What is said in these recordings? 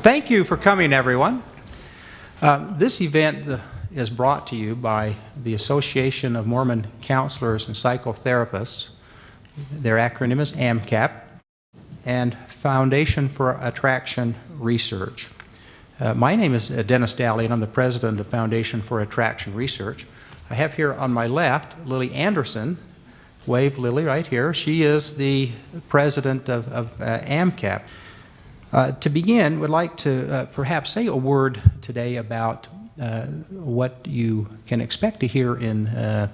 Thank you for coming, everyone. This event is brought to you by the Association of Mormon Counselors and Psychotherapists. Their acronym is AMCAP, and Foundation for Attraction Research. My name is Dennis Daly, and I'm the president of Foundation for Attraction Research. I have here on my left Lily Anderson. Wave Lily right here. She is the president of AMCAP. To begin, we'd like to perhaps say a word today about what you can expect to hear in the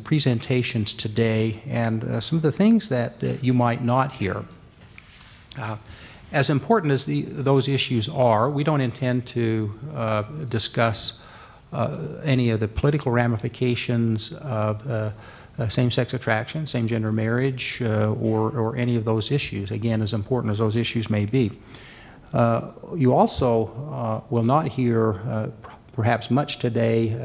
presentations today, and some of the things that you might not hear. As important as those issues are, we don't intend to discuss any of the political ramifications of same-sex attraction, same-gender marriage, or any of those issues, again, as important as those issues may be. You also will not hear perhaps much today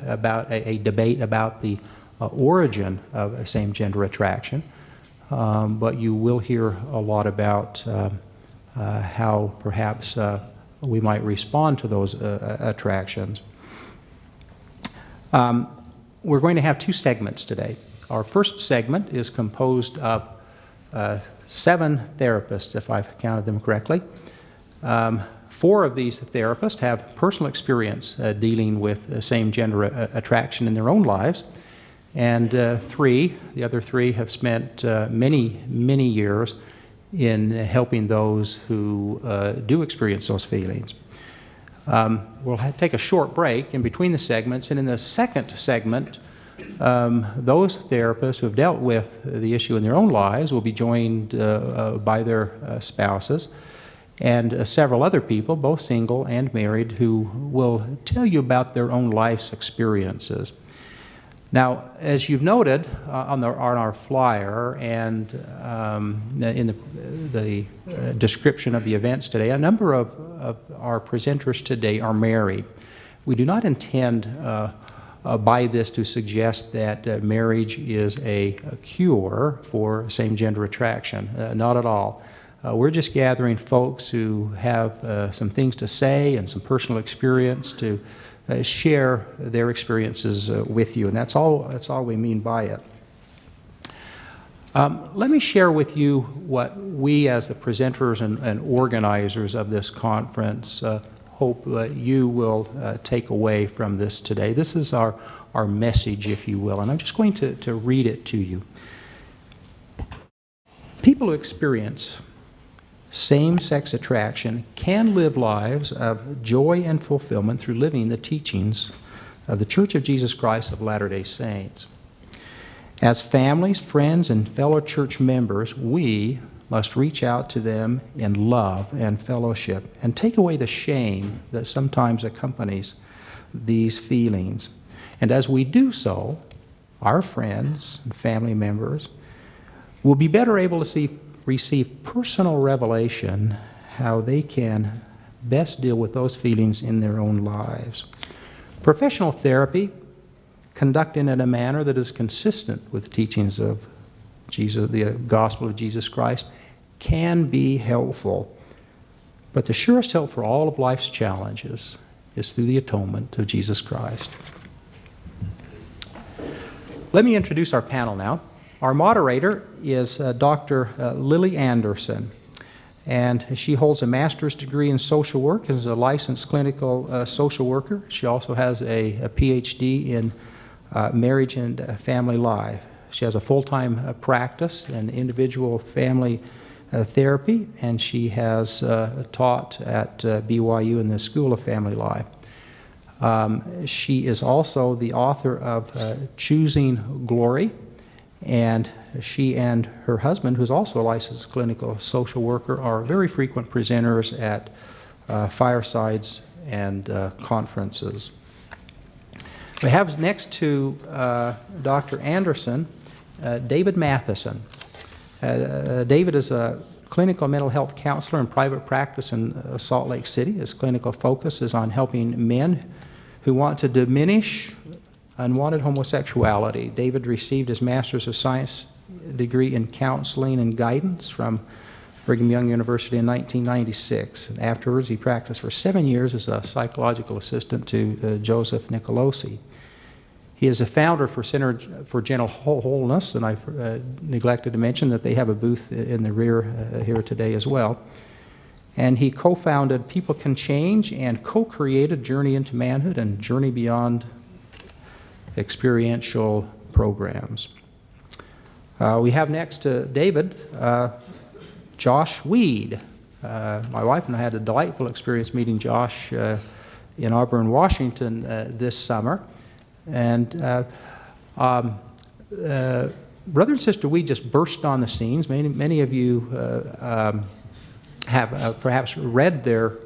about a debate about the origin of same-gender attraction, but you will hear a lot about how perhaps we might respond to those attractions. We're going to have two segments today. Our first segment is composed of 7 therapists, if I've counted them correctly. 4 of these therapists have personal experience dealing with same-gender attraction in their own lives, and the other three have spent many years in helping those who do experience those feelings. We'll take a short break in between the segments, and in the second segment, those therapists who have dealt with the issue in their own lives will be joined by their spouses and several other people, both single and married, who will tell you about their own life's experiences. Now, as you've noted on our flyer and in the description of the events today, a number of our presenters today are married. We do not intend by this to suggest that marriage is a cure for same-gender attraction. Not at all. We're just gathering folks who have some things to say and some personal experience to share their experiences with you, and that's all we mean by it. Let me share with you what we as the presenters and organizers of this conference hope you will take away from this today. This is our message, if you will, and I'm just going to read it to you. People who experience same-sex attraction can live lives of joy and fulfillment through living the teachings of the Church of Jesus Christ of Latter-day Saints. As families, friends, and fellow church members, we must reach out to them in love and fellowship and take away the shame that sometimes accompanies these feelings. And as we do so, our friends and family members will be better able to receive personal revelation how they can best deal with those feelings in their own lives. Professional therapy, conducted in a manner that is consistent with the teachings of Jesus, the gospel of Jesus Christ, can be helpful. But the surest help for all of life's challenges is through the atonement of Jesus Christ. Let me introduce our panel now. Our moderator is Dr. Lily Anderson, and she holds a master's degree in social work and is a licensed clinical social worker. She also has a PhD in marriage and family life. She has a full-time practice in individual family therapy, and she has taught at BYU in the School of Family Life. She is also the author of Choosing Glory, and she and her husband, who's also a licensed clinical social worker, are very frequent presenters at firesides and conferences. We have next to Dr. Anderson, David Matheson. David is a clinical mental health counselor in private practice in Salt Lake City. His clinical focus is on helping men who want to diminish unwanted homosexuality. David received his Master's of Science degree in Counseling and Guidance from Brigham Young University in 1996. And afterwards, he practiced for 7 years as a psychological assistant to Joseph Nicolosi. He is a founder for Center for Gentle Wholeness, and I neglected to mention that they have a booth in the rear here today as well. And he co-founded People Can Change and co-created Journey into Manhood and Journey Beyond experiential programs. We have next to David, Josh Weed. My wife and I had a delightful experience meeting Josh in Auburn, Washington this summer. And Brother and Sister Weed just burst on the scenes. Many of you have perhaps read their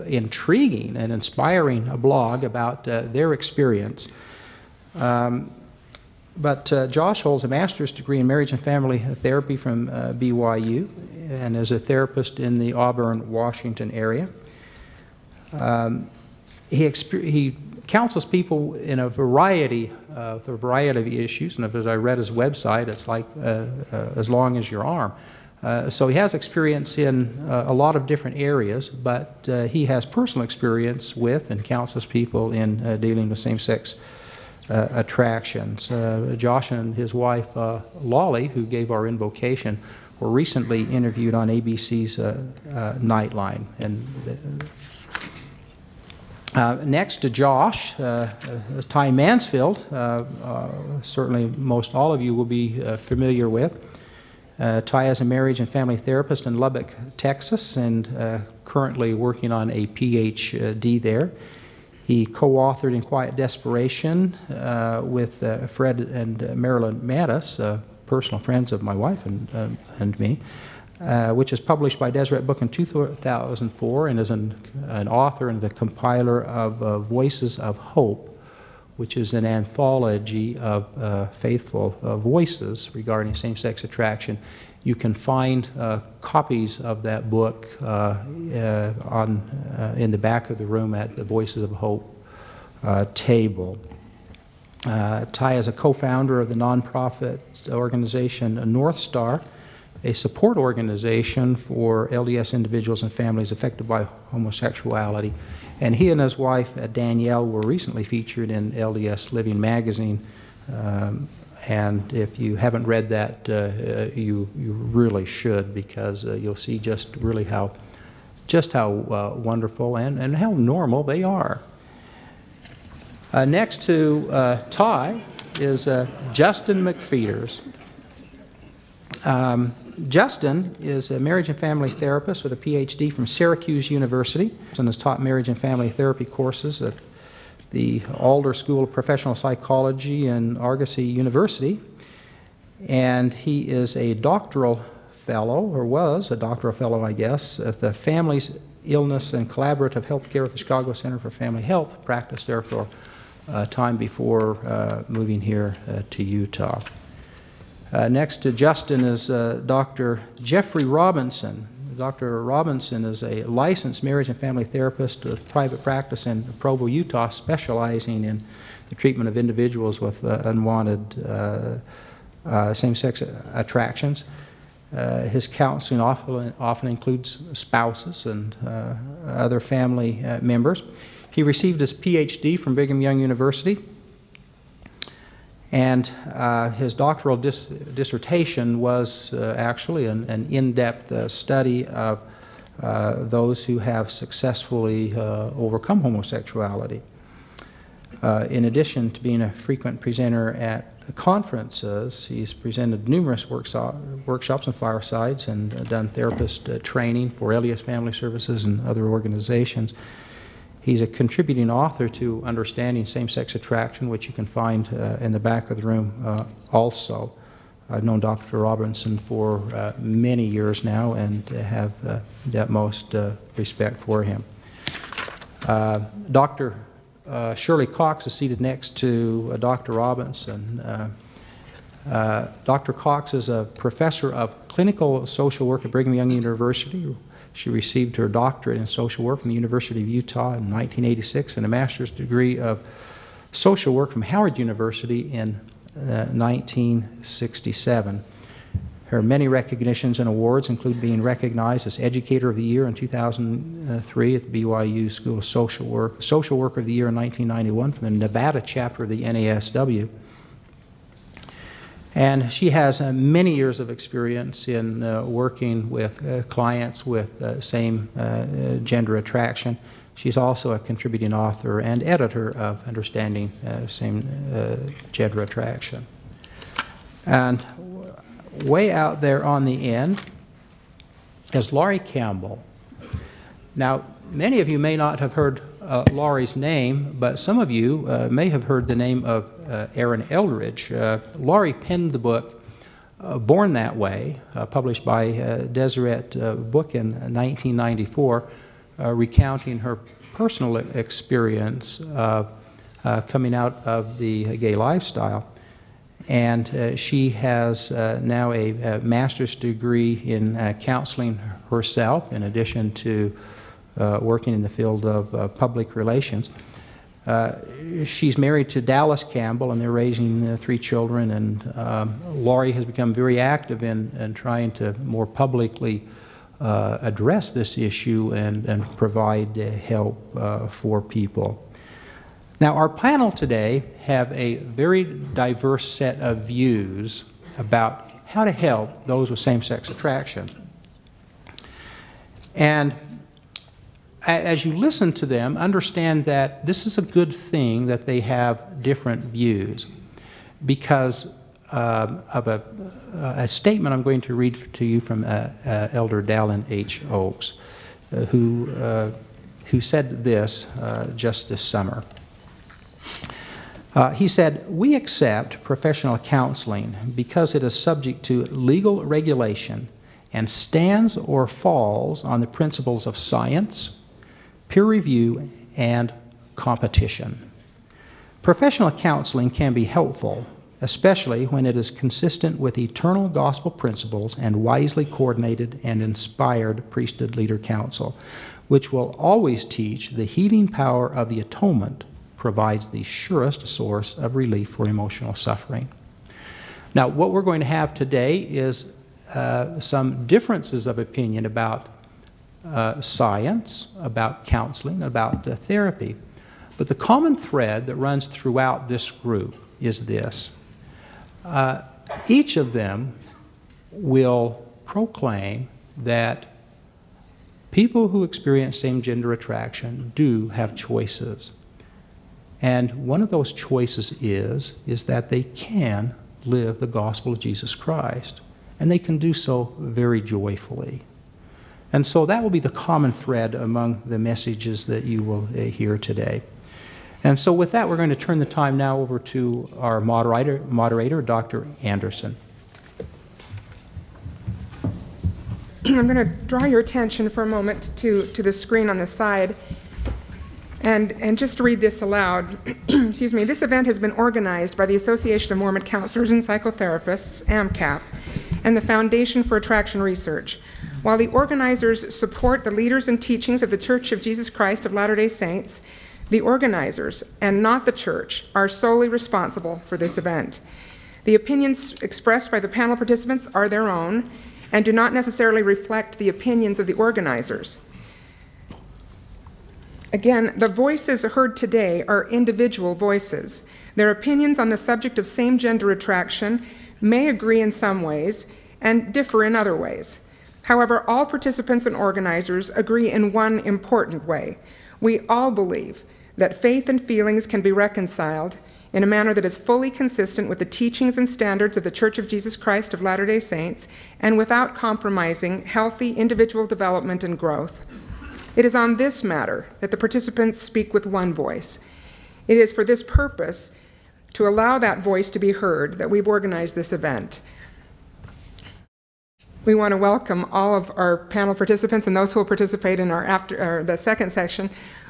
intriguing and inspiring blog about their experience. But Josh holds a master's degree in marriage and family therapy from BYU and is a therapist in the Auburn, Washington area. He counsels people in a variety of issues, and as I read his website, it's like as long as your arm. So he has experience in a lot of different areas, but he has personal experience with and counsels people in dealing with same-sex attractions. Josh and his wife, Laurie, who gave our invocation, were recently interviewed on ABC's Nightline. And next to Josh, Ty Mansfield, certainly most all of you will be familiar with. Ty is a marriage and family therapist in Lubbock, Texas, and currently working on a PhD there. He co-authored In Quiet Desperation with Fred and Marilyn Mattis, personal friends of my wife and me, which is published by Deseret Book in 2004 and is an author and the compiler of Voices of Hope, which is an anthology of faithful voices regarding same-sex attraction. You can find copies of that book in the back of the room at the Voices of Hope table. Ty is a co-founder of the nonprofit organization North Star, a support organization for LDS individuals and families affected by homosexuality. And he and his wife, Danielle, were recently featured in LDS Living magazine. And if you haven't read that, you really should, because you'll see just really how wonderful and how normal they are. Next to Ty is Justin Mcpheeters. Justin is a marriage and family therapist with a PhD from Syracuse University and has taught marriage and family therapy courses at the Alder School of Professional Psychology and Argosy University. And he is a doctoral fellow, or was a doctoral fellow, I guess, at the Families, Illness, and Collaborative Healthcare at the Chicago Center for Family Health. Practiced there for time before moving here to Utah. Next to Justin is Dr. Jeffrey Robinson. Dr. Robinson is a licensed marriage and family therapist with private practice in Provo, Utah, specializing in the treatment of individuals with unwanted same-sex attractions. His counseling often includes spouses and other family members. He received his PhD from Brigham Young University, and his doctoral dissertation was actually an in-depth study of those who have successfully overcome homosexuality. In addition to being a frequent presenter at conferences, he's presented numerous workshops and firesides and done therapist training for LDS Family Services and other organizations. He's a contributing author to Understanding Same-Sex Attraction, which you can find in the back of the room also. I've known Dr. Robinson for many years now and have the utmost respect for him. Dr. Shirley Cox is seated next to Dr. Robinson. Dr. Cox is a professor of clinical social work at Brigham Young University. She received her doctorate in social work from the University of Utah in 1986 and a master's degree of social work from Howard University in 1967. Her many recognitions and awards include being recognized as Educator of the Year in 2003 at the BYU School of Social Work, Social Worker of the Year in 1991 from the Nevada chapter of the NASW. And she has many years of experience in working with clients with same gender attraction. She's also a contributing author and editor of Understanding Same Gender Attraction. And way out there on the end is Laurie Campbell. Now, many of you may not have heard Laurie's name, but some of you may have heard the name of Erin Eldridge. Laurie penned the book Born That Way, published by Deseret Book in 1994, recounting her personal experience of coming out of the gay lifestyle. And she has now a master's degree in counseling herself, in addition to working in the field of public relations. She's married to Dallas Campbell, and they're raising 3 children. And Laurie has become very active in trying to more publicly address this issue and provide help for people. Now, our panel today have a very diverse set of views about how to help those with same-sex attraction. And as you listen to them, understand that this is a good thing that they have different views, because of a statement I'm going to read to you from Elder Dallin H. Oaks, who said this just this summer. He said, "We accept professional counseling because it is subject to legal regulation and stands or falls on the principles of science, peer review, and competition. Professional counseling can be helpful, especially when it is consistent with eternal gospel principles and wisely coordinated and inspired priesthood leader counsel, which will always teach the healing power of the atonement provides the surest source of relief for emotional suffering." Now, what we're going to have today is some differences of opinion about science, about counseling, about therapy. But the common thread that runs throughout this group is this. Each of them will proclaim that people who experience same-gender attraction do have choices. And one of those choices is that they can live the gospel of Jesus Christ, and they can do so very joyfully. And so that will be the common thread among the messages that you will hear today. And so with that, we're going to turn the time now over to our moderator, Dr. Anderson. I'm going to draw your attention for a moment to the screen on the side and just read this aloud. Excuse me. This event has been organized by the Association of Mormon Counselors and Psychotherapists, AMCAP, and the Foundation for Attraction Research. While the organizers support the leaders and teachings of the Church of Jesus Christ of Latter-day Saints, the organizers, and not the church, are solely responsible for this event. The opinions expressed by the panel participants are their own and do not necessarily reflect the opinions of the organizers. Again, the voices heard today are individual voices. Their opinions on the subject of same-gender attraction may agree in some ways and differ in other ways. However, all participants and organizers agree in one important way. We all believe that faith and feelings can be reconciled in a manner that is fully consistent with the teachings and standards of the Church of Jesus Christ of Latter-day Saints and without compromising healthy individual development and growth. It is on this matter that the participants speak with one voice. It is for this purpose, to allow that voice to be heard, that we've organized this event. We want to welcome all of our panel participants and those who will participate in the second section.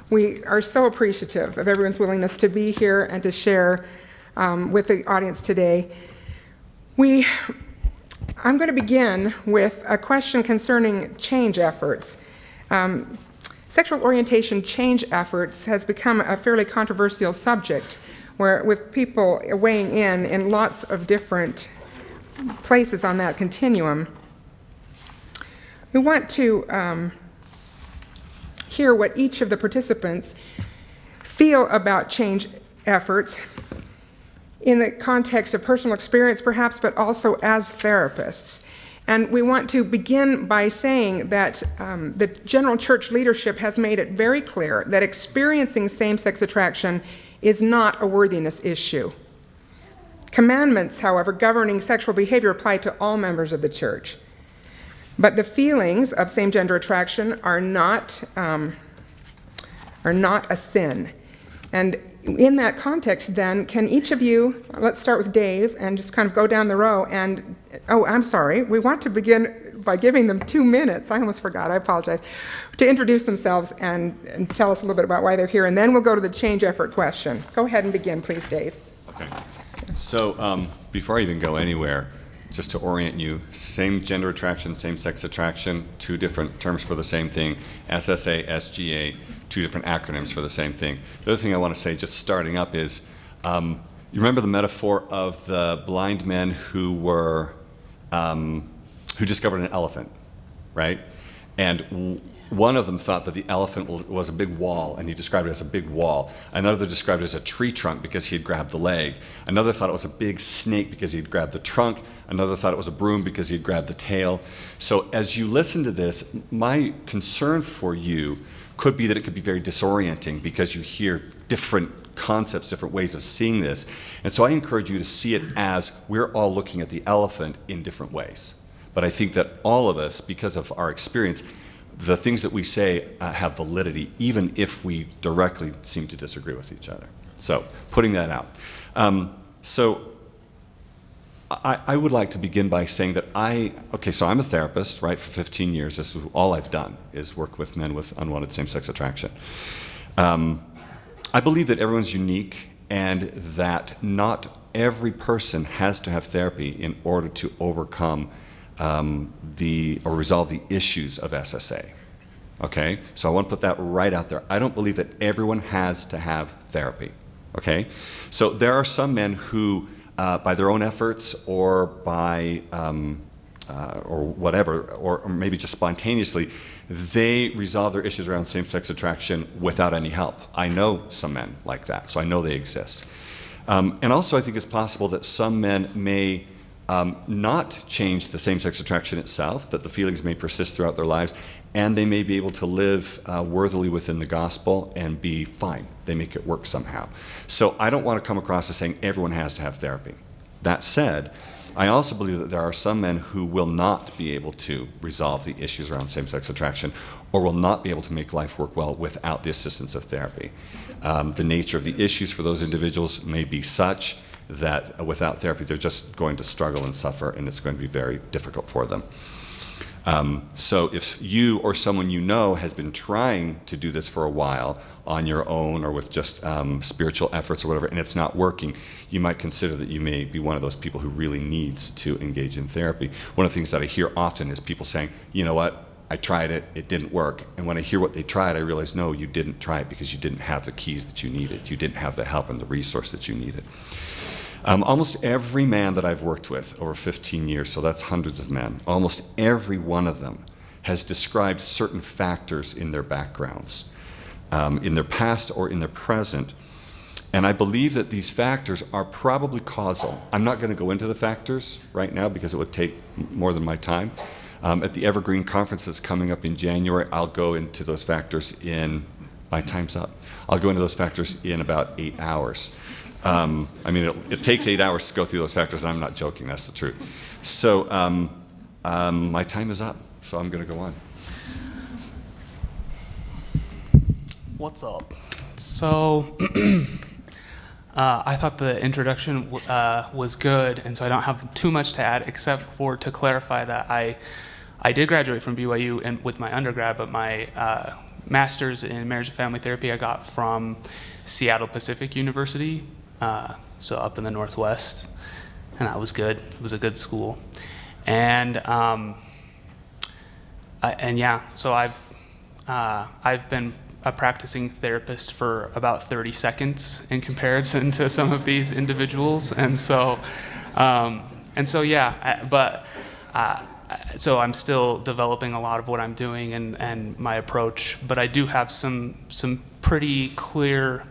We are so appreciative of everyone's willingness to be here and to share with the audience today. I'm going to begin with a question concerning change efforts. Sexual orientation change efforts has become a fairly controversial subject, with people weighing in lots of different places on that continuum. We want to hear what each of the participants feel about change efforts in the context of personal experience, perhaps, but also as therapists. And we want to begin by saying that the general church leadership has made it very clear that experiencing same-sex attraction is not a worthiness issue. Commandments, however, governing sexual behavior apply to all members of the church. But the feelings of same-gender attraction are not a sin. And in that context, then, can each of you, let's start with Dave and just kind of go down the row and, oh, I'm sorry, we want to begin by giving them 2 minutes, I almost forgot, I apologize, to introduce themselves and tell us a little bit about why they're here, and then we'll go to the change effort question. Go ahead and begin, please, Dave. Okay. So before I even go anywhere, just to orient you, same gender attraction, same-sex attraction, 2 different terms for the same thing, SSA, SGA, 2 different acronyms for the same thing. The other thing I want to say, just starting up, is you remember the metaphor of the blind men who were who discovered an elephant, right? And one of them thought that the elephant was a big wall, and he described it as a big wall. Another described it as a tree trunk because he had grabbed the leg. Another thought it was a big snake because he had grabbed the trunk. Another thought it was a broom because he had grabbed the tail. So as you listen to this, my concern for you could be that it could be very disorienting because you hear different concepts, different ways of seeing this. And so I encourage you to see it as we're all looking at the elephant in different ways. But I think that all of us, because of our experience, the things that we say have validity, even if we directly seem to disagree with each other. So, putting that out. I would like to begin by saying that so I'm a therapist, right, for 15 years. This is all I've done, is work with men with unwanted same-sex attraction. I believe that everyone's unique and that not every person has to have therapy in order to overcome or resolve the issues of SSA. Okay? So I want to put that right out there. I don't believe that everyone has to have therapy. Okay? So there are some men who, by their own efforts or by, or whatever, or maybe just spontaneously, they resolve their issues around same-sex attraction without any help. I know some men like that, so I know they exist. And also I think it's possible that some men may not change the same-sex attraction itself, that the feelings may persist throughout their lives, and they may be able to live worthily within the gospel and be fine. They make it work somehow. So I don't want to come across as saying everyone has to have therapy. That said, I also believe that there are some men who will not be able to resolve the issues around same-sex attraction or will not be able to make life work well without the assistance of therapy. The nature of the issues for those individuals may be such that without therapy they're just going to struggle and suffer, and it's going to be very difficult for them. So if you or someone you know has been trying to do this for a while on your own or with just spiritual efforts or whatever, and it's not working, you might consider that you may be one of those people who really needs to engage in therapy. One of the things that I hear often is people saying, you know what, I tried it, it didn't work. And when I hear what they tried, I realize, no, you didn't try it because you didn't have the keys that you needed. You didn't have the help and the resource that you needed. Almost every man that I've worked with over 15 years, so that's hundreds of men, almost every one of them has described certain factors in their backgrounds, in their past or in their present. And I believe that these factors are probably causal. I'm not going to go into the factors right now because it would take more than my time. At the Evergreen Conference that's coming up in January, I'll go into those factors my time's up. I'll go into those factors in about 8 hours. I mean, it takes 8 hours to go through those factors, and I'm not joking, that's the truth. So my time is up, so I'm going to go on. What's up? So I thought the introduction was good, and so I don't have too much to add except for to clarify that I did graduate from BYU and with my undergrad, but my master's in marriage and family therapy I got from Seattle Pacific University, so up in the Northwest, and that was good. It was a good school, and yeah, so I've been a practicing therapist for about 30 seconds in comparison to some of these individuals, and so And so, so I'm still developing a lot of what I'm doing and my approach, but I do have some pretty clear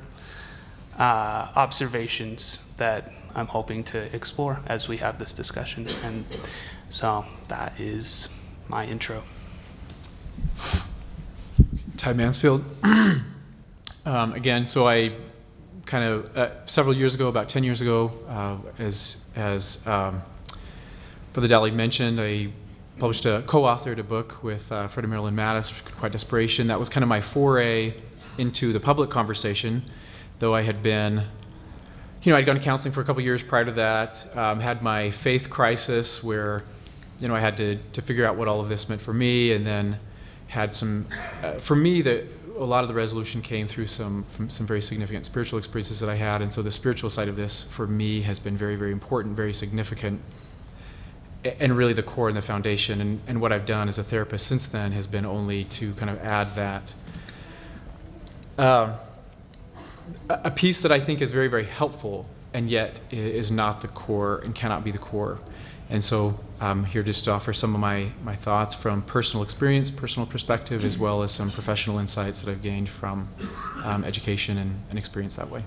observations that I'm hoping to explore as we have this discussion. And so that is my intro. Ty Mansfield. Again, so I kind of, several years ago, about 10 years ago, as Brother Daly mentioned, I co-authored a book with Fred and Marilyn Mattis, Quiet Desperation. That was kind of my foray into the public conversation, though I had been, I'd gone to counseling for a couple years prior to that, had my faith crisis where, I had to figure out what all of this meant for me, and then had some, for me, a lot of the resolution came through some very significant spiritual experiences that I had, and so the spiritual side of this for me has been very, very important, very significant, and really the core and the foundation. And what I've done as a therapist since then has been only to kind of add that. A piece that I think is very, very helpful and yet is not the core and cannot be the core. And so I'm here just to offer some of my thoughts from personal experience, personal perspective, as well as some professional insights that I've gained from education and experience that way.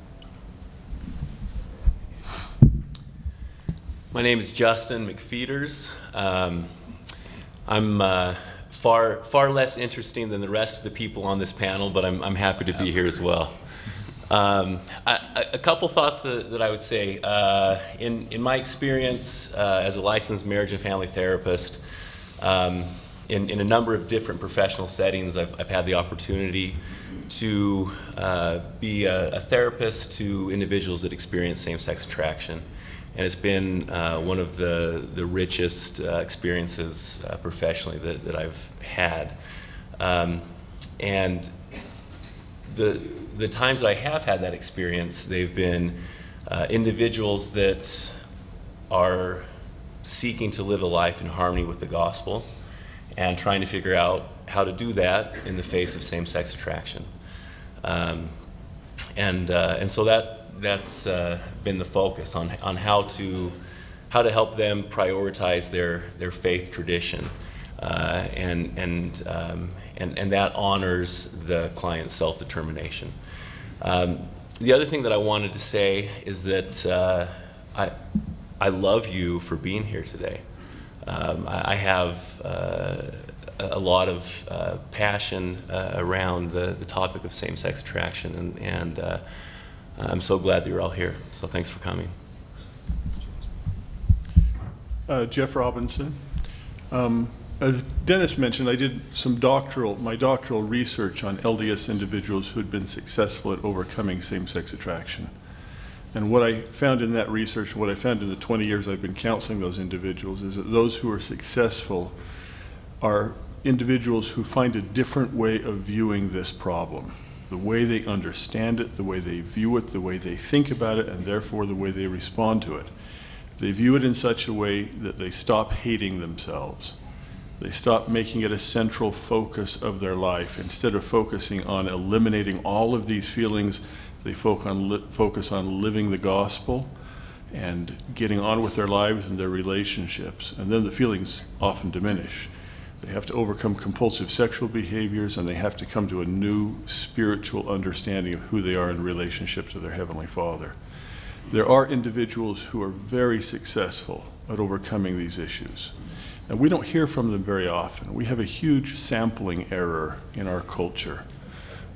My name is Justin Mcpheeters. I'm far less interesting than the rest of the people on this panel, but I'm happy to be here as well. A couple thoughts that I would say. In my experience as a licensed marriage and family therapist, in a number of different professional settings, I've had the opportunity to be a therapist to individuals that experience same-sex attraction. And it's been one of the richest experiences professionally that I've had. And the times that I have had that experience, they've been individuals that are seeking to live a life in harmony with the gospel and trying to figure out how to do that in the face of same-sex attraction. And so that's been the focus on how to help them prioritize their faith tradition, and that honors the client's self-determination. The other thing that I wanted to say is that I love you for being here today. I have a lot of passion around the topic of same-sex attraction, and I'm so glad that you're all here. So thanks for coming. Jeff Robinson. As Dennis mentioned, I did my doctoral research on LDS individuals who had been successful at overcoming same-sex attraction. And what I found in that research, what I found in the 20 years I've been counseling those individuals, is that those who are successful are individuals who find a different way of viewing this problem. The way they understand it, the way they view it, the way they think about it, and therefore the way they respond to it. They view it in such a way that they stop hating themselves. They stop making it a central focus of their life. Instead of focusing on eliminating all of these feelings, they focus on living the gospel and getting on with their lives and their relationships. And then the feelings often diminish. They have to overcome compulsive sexual behaviors, and they have to come to a new spiritual understanding of who they are in relationship to their Heavenly Father. There are individuals who are very successful at overcoming these issues. And we don't hear from them very often. We have a huge sampling error in our culture.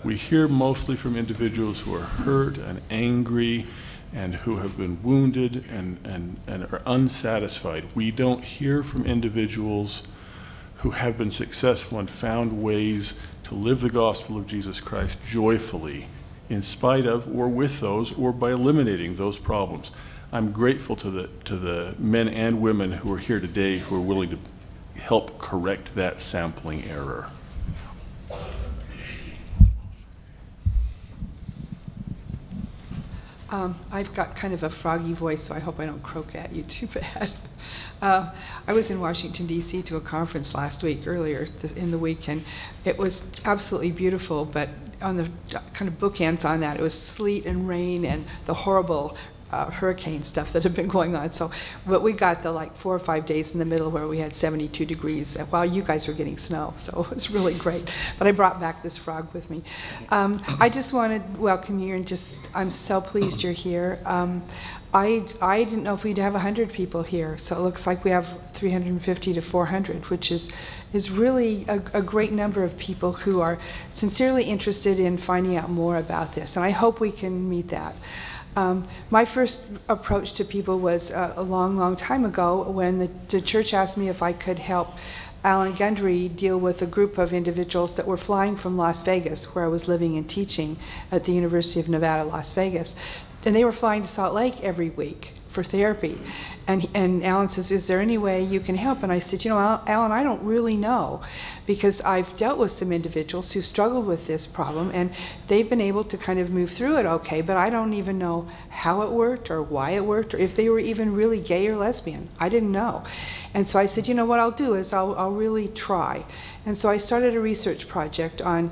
We hear mostly from individuals who are hurt and angry and who have been wounded and are unsatisfied. We don't hear from individuals who have been successful and found ways to live the gospel of Jesus Christ joyfully, in spite of or with those or by eliminating those problems. I'm grateful to the men and women who are here today who are willing to help correct that sampling error. I've got kind of a froggy voice, so I hope I don't croak at you too bad. I was in Washington, D.C. to a conference last week, earlier in the week, and it was absolutely beautiful, but on the kind of bookends on that, it was sleet and rain and the horrible hurricane stuff that had been going on. So, but we got the like 4 or 5 days in the middle where we had 72 degrees while you guys were getting snow. So it was really great. But I brought back this frog with me. I just want to welcome you, and I'm so pleased you're here. I didn't know if we'd have 100 people here, so it looks like we have 350 to 400, which is really a great number of people who are sincerely interested in finding out more about this, and I hope we can meet that. My first approach to people was a long, long time ago when the church asked me if I could help Alan Gundry deal with a group of individuals that were flying from Las Vegas, where I was living and teaching at the University of Nevada, Las Vegas. And they were flying to Salt Lake every week for therapy. And Alan says, is there any way you can help? And I said, you know, Alan, I don't really know, because I've dealt with some individuals who struggled with this problem, and they've been able to kind of move through it okay, but I don't even know how it worked or why it worked, or if they were even really gay or lesbian. I didn't know. And so I said, you know, what I'll do is I'll really try. And so I started a research project on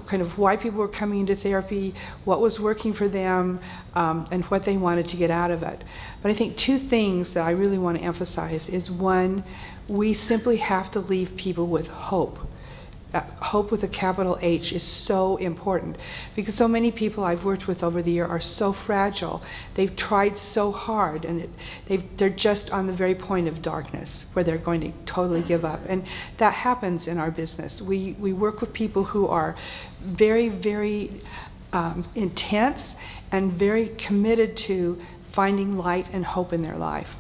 kind of why people were coming into therapy, what was working for them, and what they wanted to get out of it. But I think two things that I really want to emphasize is, one, we simply have to leave people with hope. Hope with a capital H is so important, because so many people I've worked with over the year are so fragile. They've tried so hard, and they're just on the very point of darkness where they're going to totally give up. And that happens in our business. We work with people who are very, very intense and very committed to finding light and hope in their life.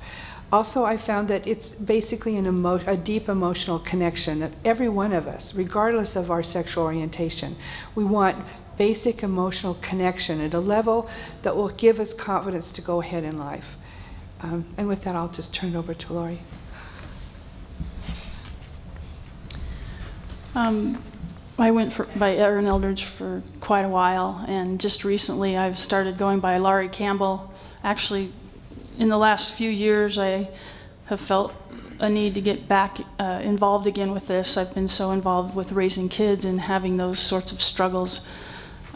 Also, I found that it's basically a deep emotional connection that every one of us, regardless of our sexual orientation, we want basic emotional connection at a level that will give us confidence to go ahead in life. And with that, I'll just turn it over to Laurie. I went by Erin Eldridge for quite a while, and just recently I've started going by Laurie Campbell. Actually, in the last few years, I have felt a need to get back involved again with this. I've been so involved with raising kids and having those sorts of struggles.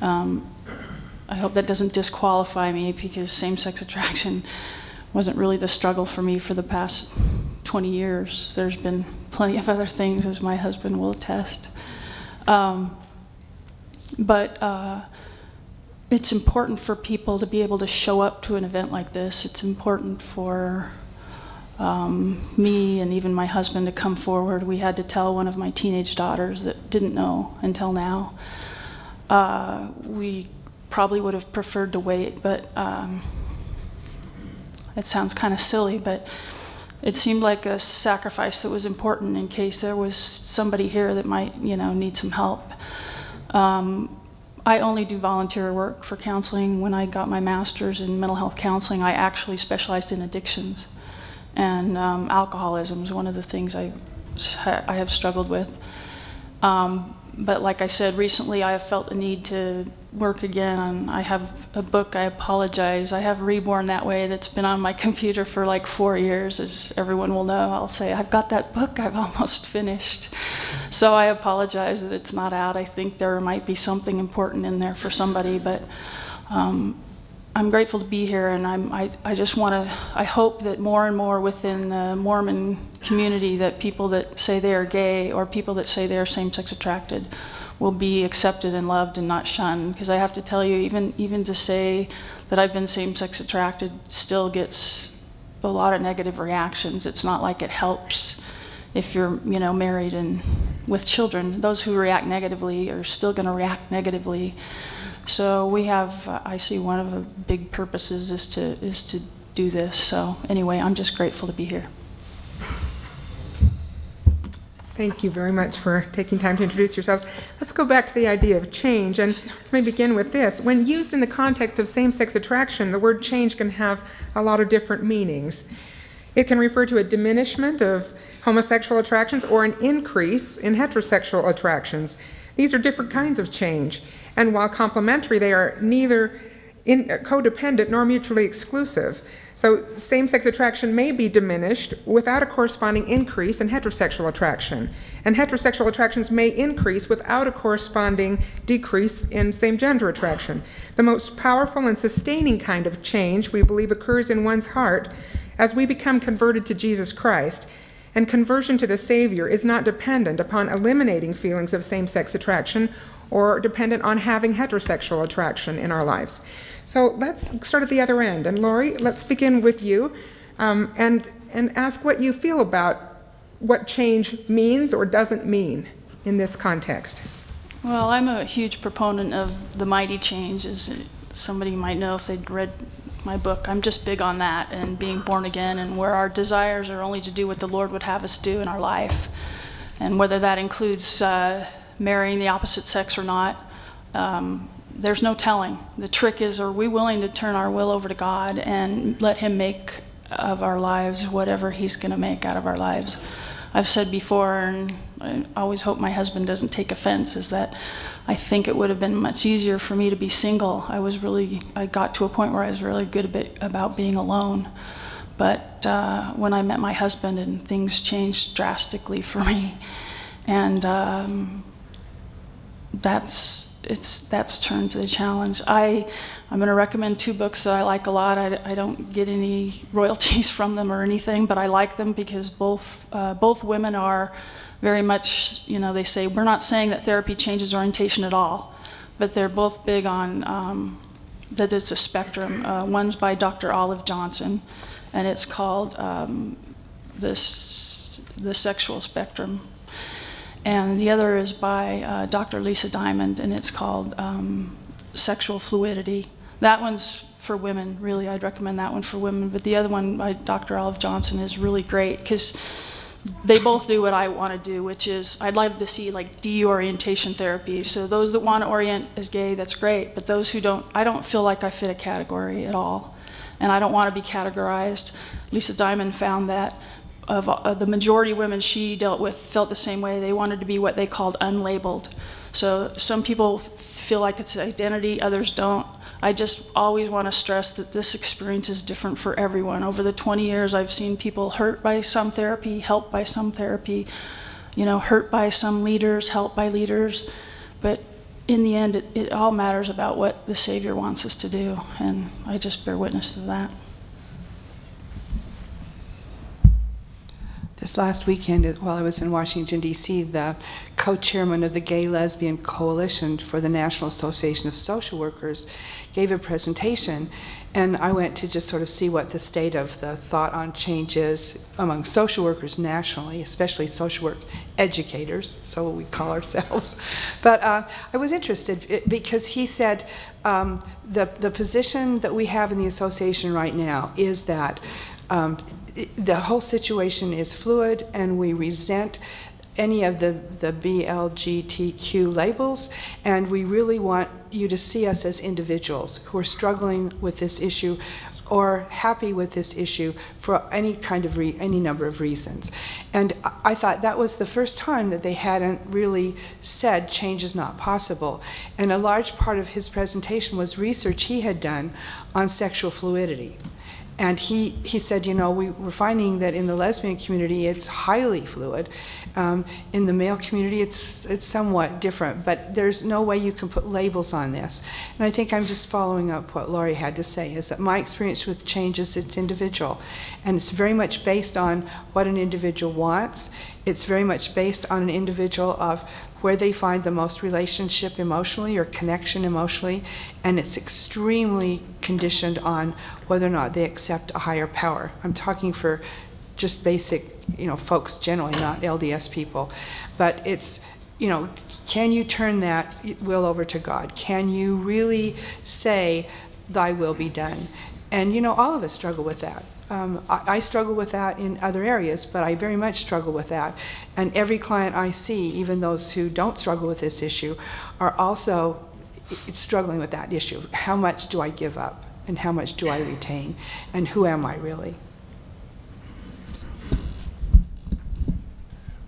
I hope that doesn't disqualify me, because same-sex attraction wasn't really the struggle for me for the past 20 years. There's been plenty of other things, as my husband will attest. It's important for people to be able to show up to an event like this. It's important for me and even my husband to come forward. We had to tell one of my teenage daughters that didn't know until now. We probably would have preferred to wait, but it sounds kind of silly, but it seemed like a sacrifice that was important in case there was somebody here that might, need some help. I only do volunteer work for counseling. When I got my master's in mental health counseling, I actually specialized in addictions. And alcoholism is one of the things I have struggled with. But like I said, recently I have felt the need to work again. I have a book, I apologize. I have Reborn That Way that's been on my computer for like 4 years, as everyone will know. I'll say, I've got that book, I've almost finished. So I apologize that it's not out. I think there might be something important in there for somebody, but I'm grateful to be here, and I just want to, I hope that more and more within the Mormon community, that people that say they are gay or people that say they are same-sex attracted will be accepted and loved and not shunned. Because I have to tell you, even to say that I've been same-sex attracted still gets a lot of negative reactions. It's not like it helps if you're, married and with children. Those who react negatively are still going to react negatively. So we have, I see one of the big purposes is to do this. So anyway, I'm just grateful to be here. Thank you very much for taking time to introduce yourselves. Let's go back to the idea of change, and let me begin with this. When used in the context of same-sex attraction, the word change can have a lot of different meanings. It can refer to a diminishment of homosexual attractions or an increase in heterosexual attractions. These are different kinds of change, and while complementary, they are neither codependent nor mutually exclusive. So same-sex attraction may be diminished without a corresponding increase in heterosexual attraction, and heterosexual attractions may increase without a corresponding decrease in same-gender attraction. The most powerful and sustaining kind of change, we believe, occurs in one's heart as we become converted to Jesus Christ, and conversion to the Savior is not dependent upon eliminating feelings of same-sex attraction or dependent on having heterosexual attraction in our lives. So let's start at the other end. And Laurie, let's begin with you and ask what you feel about what change means or doesn't mean in this context. Well, I'm a huge proponent of the mighty change, as somebody might know if they'd read my book. I'm just big on that and being born again, and where our desires are only to do what the Lord would have us do in our life. And whether that includes marrying the opposite sex or not, there's no telling. The trick is, are we willing to turn our will over to God and let Him make of our lives whatever He's going to make out of our lives? I've said before, and I always hope my husband doesn't take offense, is that I think it would have been much easier for me to be single. I got to a point where I was really good about being alone. But when I met my husband, and things changed drastically for me, and that's turned to the challenge. I'm going to recommend 2 books that I like a lot. I don't get any royalties from them or anything, but I like them because both women are very much, they say, we're not saying that therapy changes orientation at all, but they're both big on that it's a spectrum. One's by Dr. Olive Johnson, and it's called The Sexual Spectrum. And the other is by Dr. Lisa Diamond, and it's called Sexual Fluidity. That one's for women, really. I'd recommend that one for women. But the other one by Dr. Olive Johnson is really great because they both do what I want to do, which is I'd like to see like de-orientation therapy. So those that want to orient as gay, that's great. But those who don't, I don't feel like I fit a category at all. And I don't want to be categorized. Lisa Diamond found that of the majority of women she dealt with felt the same way. They wanted to be what they called unlabeled. So some people feel like it's an identity, others don't. I just always want to stress that this experience is different for everyone. Over the 20 years, I've seen people hurt by some therapy, helped by some therapy, hurt by some leaders, helped by leaders. But in the end, it all matters about what the Savior wants us to do. And I just bear witness to that. This last weekend, while I was in Washington, D.C., the co-chairman of the Gay Lesbian Coalition for the National Association of Social Workers gave a presentation, and I went to just sort of see what the state of the thought on change is among social workers nationally, especially social work educators, so we call ourselves. But I was interested because he said the position that we have in the association right now is that the whole situation is fluid, and we resent any of the BLGTQ labels, and we really want you to see us as individuals who are struggling with this issue or happy with this issue for any number of reasons. And I thought that was the first time that they hadn't really said change is not possible. And a large part of his presentation was research he had done on sexual fluidity. And he said, we're finding that in the lesbian community it's highly fluid. In the male community it's somewhat different, but there's no way you can put labels on this. And I think I'm just following up what Laurie had to say, is that my experience with change is it's individual. And it's very much based on what an individual wants. It's very much based on an individual of where they find the most relationship emotionally or connection emotionally, and it's extremely conditioned on whether or not they accept a higher power. I'm talking for just basic, folks generally, not LDS people. But it's, can you turn that will over to God? Can you really say, thy will be done? And, all of us struggle with that. I struggle with that in other areas, but I very much struggle with that. And every client I see, even those who don't struggle with this issue, are also struggling with that issue. How much do I give up? And how much do I retain? And who am I really?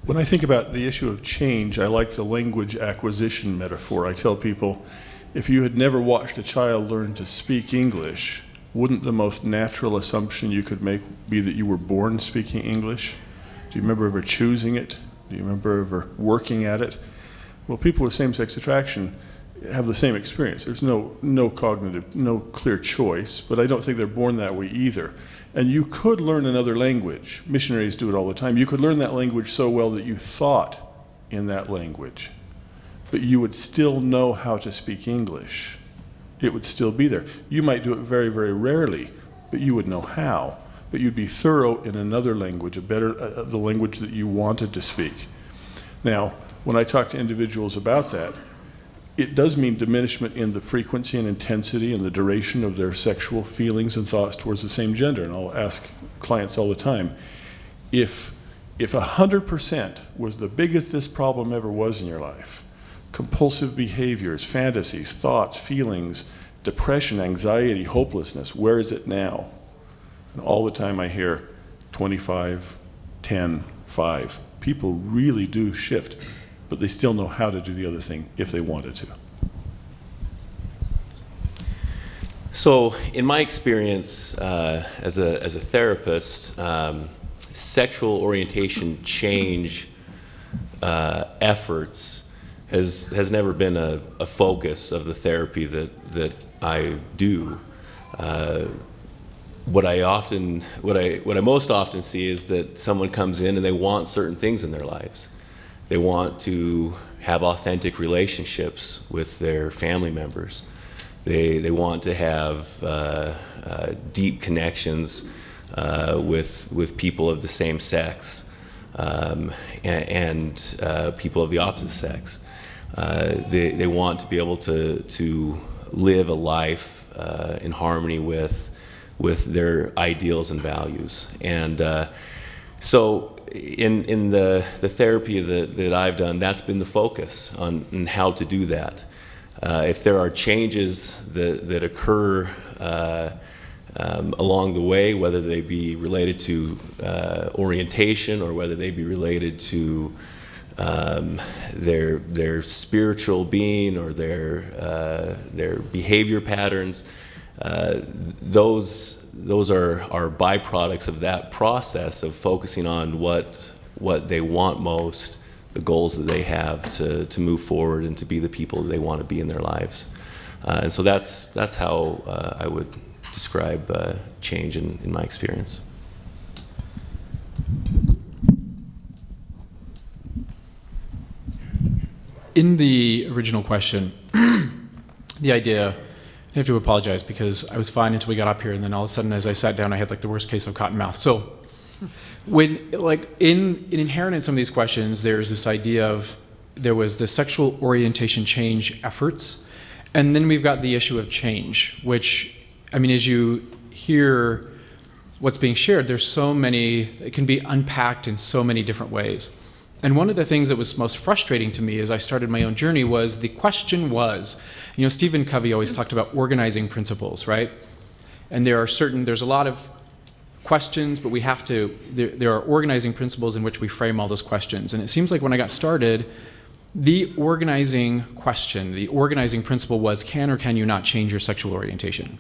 When I think about the issue of change, I like the language acquisition metaphor. I tell people, if you had never watched a child learn to speak English, wouldn't the most natural assumption you could make be that you were born speaking English? Do you remember ever choosing it? Do you remember ever working at it? Well, people with same-sex attraction have the same experience. There's no clear choice, but I don't think they're born that way either. And you could learn another language. Missionaries do it all the time. You could learn that language so well that you thought in that language, but you would still know how to speak English. It would still be there. You might do it very, very rarely, but you would know how. But you'd be thorough in another language, the language that you wanted to speak. Now, when I talk to individuals about that, it does mean diminishment in the frequency and intensity and the duration of their sexual feelings and thoughts towards the same gender. And I'll ask clients all the time, if 100% was the biggest this problem ever was in your life, compulsive behaviors, fantasies, thoughts, feelings, depression, anxiety, hopelessness, where is it now? And all the time I hear 25, 10, 5. People really do shift, but they still know how to do the other thing if they wanted to. So, in my experience as a therapist, sexual orientation change efforts has never been a focus of the therapy that I do. What I most often see is that someone comes in and they want certain things in their lives. They want to have authentic relationships with their family members. They want to have deep connections with people of the same sex and people of the opposite sex. They want to be able to live a life in harmony with their ideals and values. And so in the therapy that I've done, that's been the focus on how to do that. If there are changes that occur along the way, whether they be related to orientation or whether they be related to their spiritual being or their behavior patterns, those are byproducts of that process of focusing on what they want most, the goals that they have to move forward and to be the people that they want to be in their lives. And so that's how I would describe change in my experience. In the original question, the idea, I have to apologize because I was fine until we got up here, and then all of a sudden as I sat down I had like the worst case of cotton mouth. So when, like, in inherent in some of these questions, there's this idea of, there was the sexual orientation change efforts, and then we've got the issue of change, which, I mean, as you hear what's being shared, there's so many, it can be unpacked in so many different ways. And one of the things that was most frustrating to me as I started my own journey was, the question was, you know, Stephen Covey always talked about organizing principles, right? And there's a lot of questions, but we have to, there are organizing principles in which we frame all those questions. And it seems like when I got started, the organizing question, the organizing principle was, can or can you not change your sexual orientation?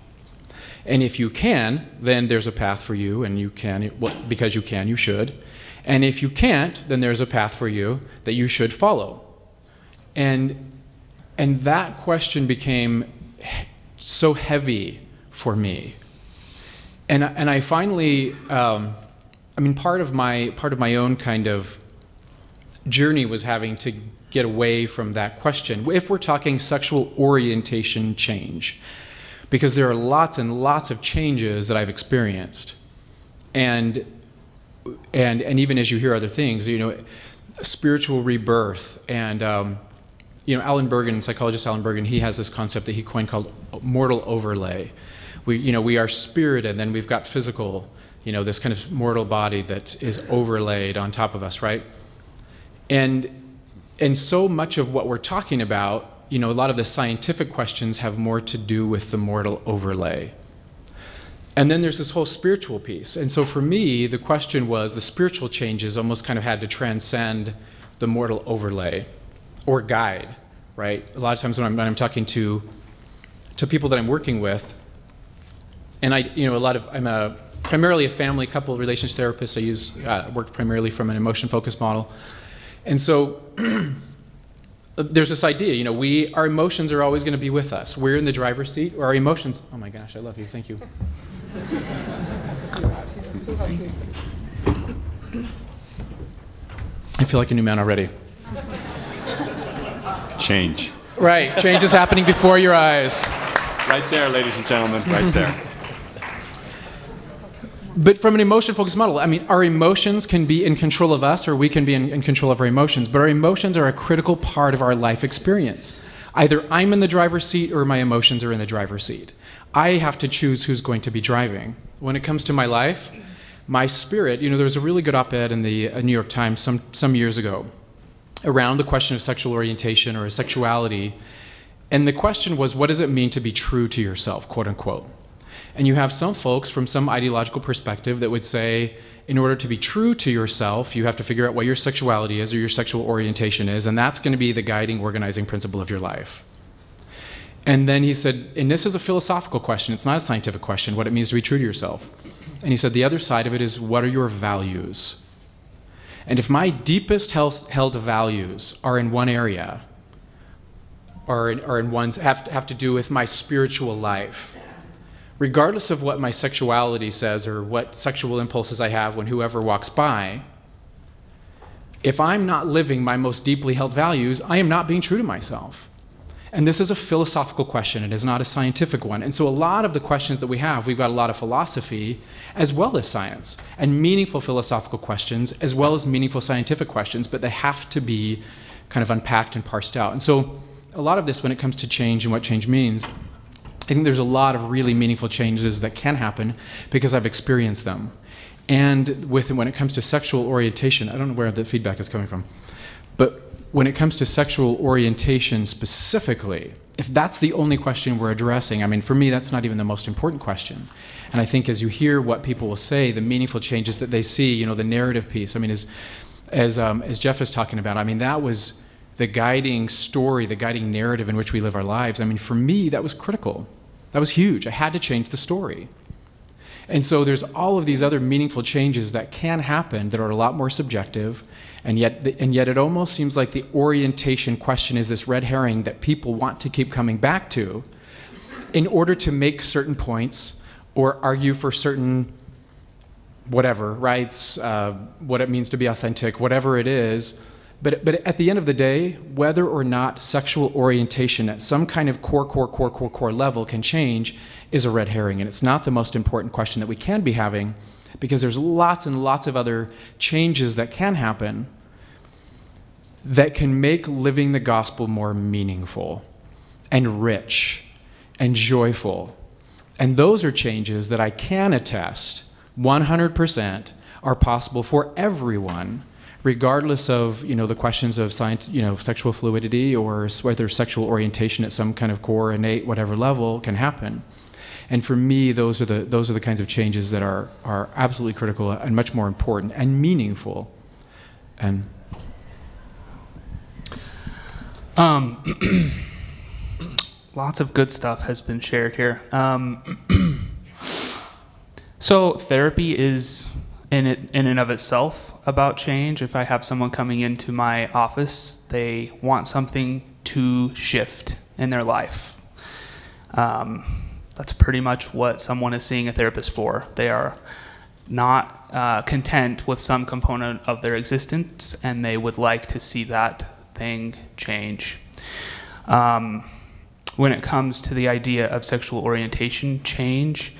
And if you can, then there's a path for you, and you can, because you can, you should. And if you can't, then there's a path for you that you should follow. And that question became so heavy for me. And I finally, I mean, part of my own kind of journey was having to get away from that question, if we're talking sexual orientation change, because there are lots and lots of changes that I've experienced. And even as you hear other things, you know, spiritual rebirth, and you know, Alan Bergen, psychologist Alan Bergen, he has this concept that he coined called mortal overlay. We are spirit, and then we've got physical, you know, this kind of mortal body that is overlaid on top of us, right? And so much of what we're talking about, you know, a lot of the scientific questions have more to do with the mortal overlay. And then there's this whole spiritual piece. And so for me, the question was, the spiritual changes almost kind of had to transcend the mortal overlay or guide, right? A lot of times when I'm talking to people that I'm working with, And I'm primarily a family couple relations therapist. I work primarily from an emotion-focused model. And so there's this idea, our emotions are always going to be with us. We're in the driver's seat, or our emotions, oh my gosh, I love you, thank you. I feel like a new man already. Change. Right, change is happening before your eyes. Right there, ladies and gentlemen, right there. But from an emotion-focused model, our emotions can be in control of us, or we can be in control of our emotions. But our emotions are a critical part of our life experience. Either I'm in the driver's seat or my emotions are in the driver's seat. I have to choose who's going to be driving. When it comes to my life, my spirit, there was a really good op-ed in the New York Times some years ago around the question of sexual orientation or sexuality. And the question was, what does it mean to be true to yourself, quote unquote? And you have some folks from some ideological perspective that would say, in order to be true to yourself, you have to figure out what your sexuality is or your sexual orientation is, and that's going to be the guiding, organizing principle of your life. And then he said, and this is a philosophical question, it's not a scientific question, what it means to be true to yourself. And he said, the other side of it is, what are your values? And if my deepest held values are in one area, or in one's have to do with my spiritual life, regardless of what my sexuality says or what sexual impulses I have when whoever walks by, if I'm not living my most deeply held values, I am not being true to myself. And this is a philosophical question. It is not a scientific one. And so a lot of the questions that we've got a lot of philosophy as well as science, and meaningful philosophical questions as well as meaningful scientific questions, but they have to be kind of unpacked and parsed out. And so a lot of this, when it comes to change and what change means, I think there's a lot of really meaningful changes that can happen because I've experienced them. And when it comes to sexual orientation, I don't know where the feedback is coming from, but when it comes to sexual orientation specifically, if that's the only question we're addressing, for me, that's not even the most important question. And I think as you hear what people will say, the meaningful changes that they see, the narrative piece, as Jeff is talking about, that was the guiding story, the guiding narrative in which we live our lives. For me, that was critical. That was huge. I had to change the story. And so there's all of these other meaningful changes that can happen that are a lot more subjective, and yet it almost seems like the orientation question is this red herring that people want to keep coming back to in order to make certain points or argue for certain whatever, rights, what it means to be authentic, whatever it is. But at the end of the day, whether or not sexual orientation at some kind of core level can change is a red herring. And it's not the most important question that we can be having, because there's lots and lots of other changes that can happen that can make living the gospel more meaningful and rich and joyful. And those are changes that I can attest 100% are possible for everyone, regardless of the questions of science, sexual fluidity, or whether sexual orientation at some kind of core, innate, whatever level can happen. And for me, those are the kinds of changes that are absolutely critical and much more important and meaningful. And lots of good stuff has been shared here. So therapy is in and of itself about change. If I have someone coming into my office, they want something to shift in their life. That's pretty much what someone is seeing a therapist for. They are not content with some component of their existence, and they would like to see that thing change. When it comes to the idea of sexual orientation change,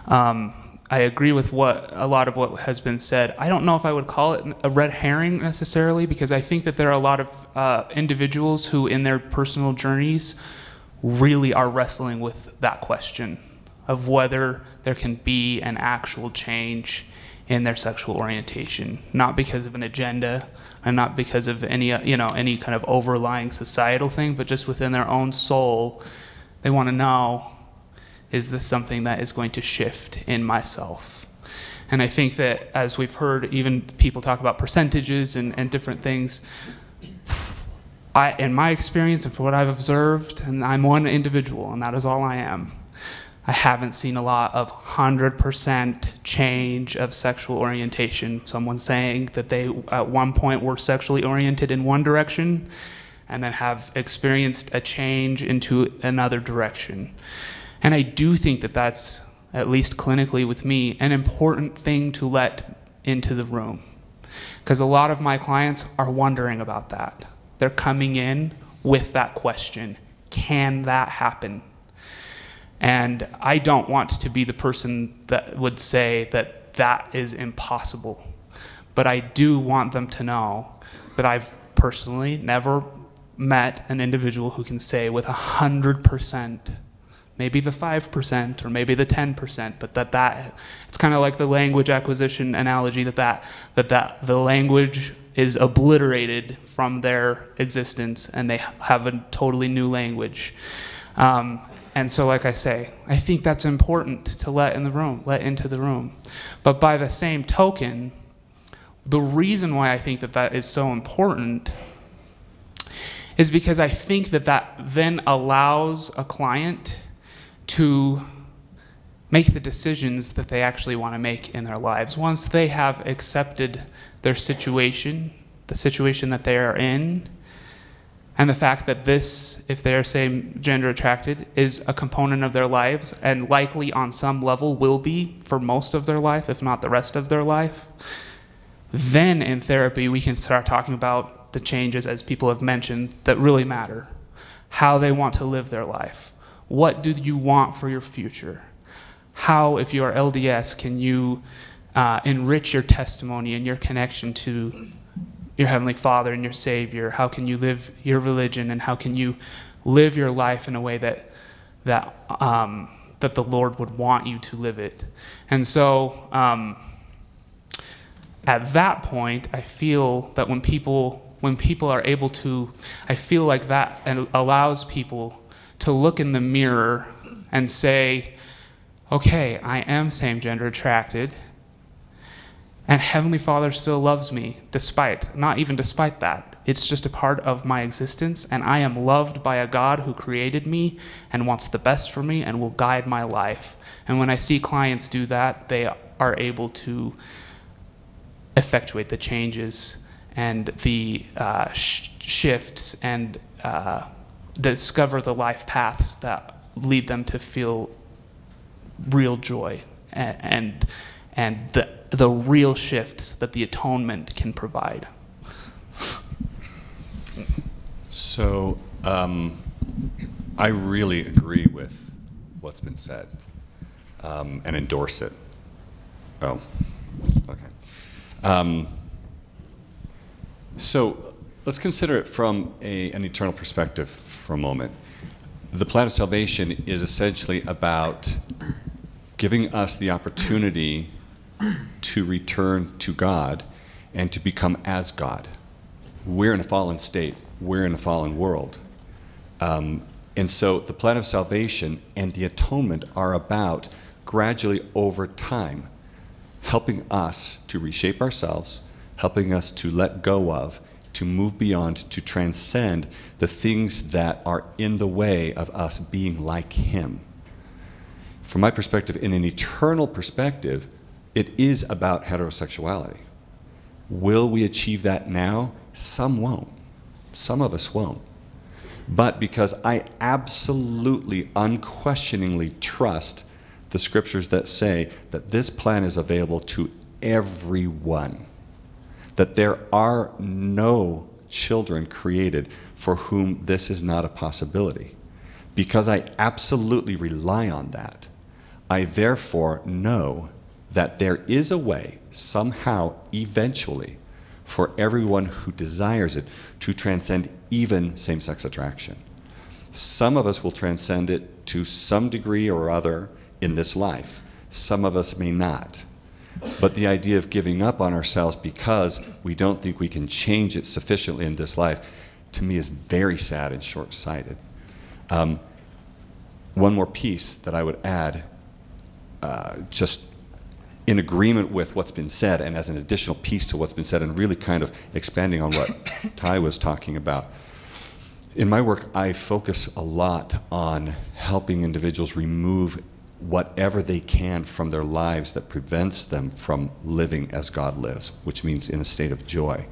I agree with a lot of what has been said. I don't know if I would call it a red herring necessarily, because I think that there are a lot of individuals who in their personal journeys really are wrestling with that question of whether there can be an actual change in their sexual orientation, not because of an agenda and not because of any kind of overlying societal thing, but just within their own soul. They want to know, is this something that is going to shift in myself? And I think that as we've heard even people talk about percentages and different things, in my experience and for what I've observed, and I'm one individual and that is all I am, I haven't seen a lot of 100% change of sexual orientation. Someone saying that they at one point were sexually oriented in one direction and then have experienced a change into another direction. And I do think that that's, at least clinically with me, an important thing to let into the room. Because a lot of my clients are wondering about that. They're coming in with that question, can that happen? And I don't want to be the person that would say that that is impossible. But I do want them to know that I've personally never met an individual who can say with 100%, maybe the 5% or maybe the 10%, but that it's kind of like the language acquisition analogy, that the language is obliterated from their existence and they have a totally new language. And so, like I say, I think that's important to let into the room. But by the same token, the reason why I think that that is so important is because I think that that then allows a client to make the decisions that they actually want to make in their lives. Once they have accepted their situation, the situation that they are in, and the fact that this, if they're same gender attracted, is a component of their lives and likely on some level will be for most of their life, if not the rest of their life, then in therapy we can start talking about the changes, as people have mentioned, that really matter. How they want to live their life. What do you want for your future? How, if you are LDS, can you enrich your testimony and your connection to your Heavenly Father and your Savior? How can you live your religion, and how can you live your life in a way that the Lord would want you to live it? And so at that point, I feel that when people are able to, I feel like that allows people to look in the mirror and say, okay, I am same gender attracted, and Heavenly Father still loves me, not even despite that. It's just a part of my existence, and I am loved by a God who created me and wants the best for me and will guide my life. And when I see clients do that, they are able to effectuate the changes and the shifts and discover the life paths that lead them to feel real joy and the real shifts that the atonement can provide. So I really agree with what's been said and endorse it. Oh, okay. So let's consider it from an eternal perspective for a moment. The plan of salvation is essentially about giving us the opportunity to return to God and to become as God. We're in a fallen state. We're in a fallen world. And so the plan of salvation and the atonement are about gradually over time helping us to reshape ourselves, helping us to let go of, to move beyond, to transcend the things that are in the way of us being like Him. From my perspective, in an eternal perspective, it is about heterosexuality. Will we achieve that now? Some won't. Some of us won't. But because I absolutely, unquestioningly trust the scriptures that say that this plan is available to everyone, that there are no children created for whom this is not a possibility. Because I absolutely rely on that, I therefore know that there is a way, somehow, eventually, for everyone who desires it to transcend even same-sex attraction. Some of us will transcend it to some degree or other in this life. Some of us may not. But the idea of giving up on ourselves because we don't think we can change it sufficiently in this life, to me, is very sad and short-sighted. One more piece that I would add, just in agreement with what's been said and as an additional piece to what's been said and really kind of expanding on what Ty was talking about. In my work, I focus a lot on helping individuals remove whatever they can from their lives that prevents them from living as God lives, which means in a state of joy.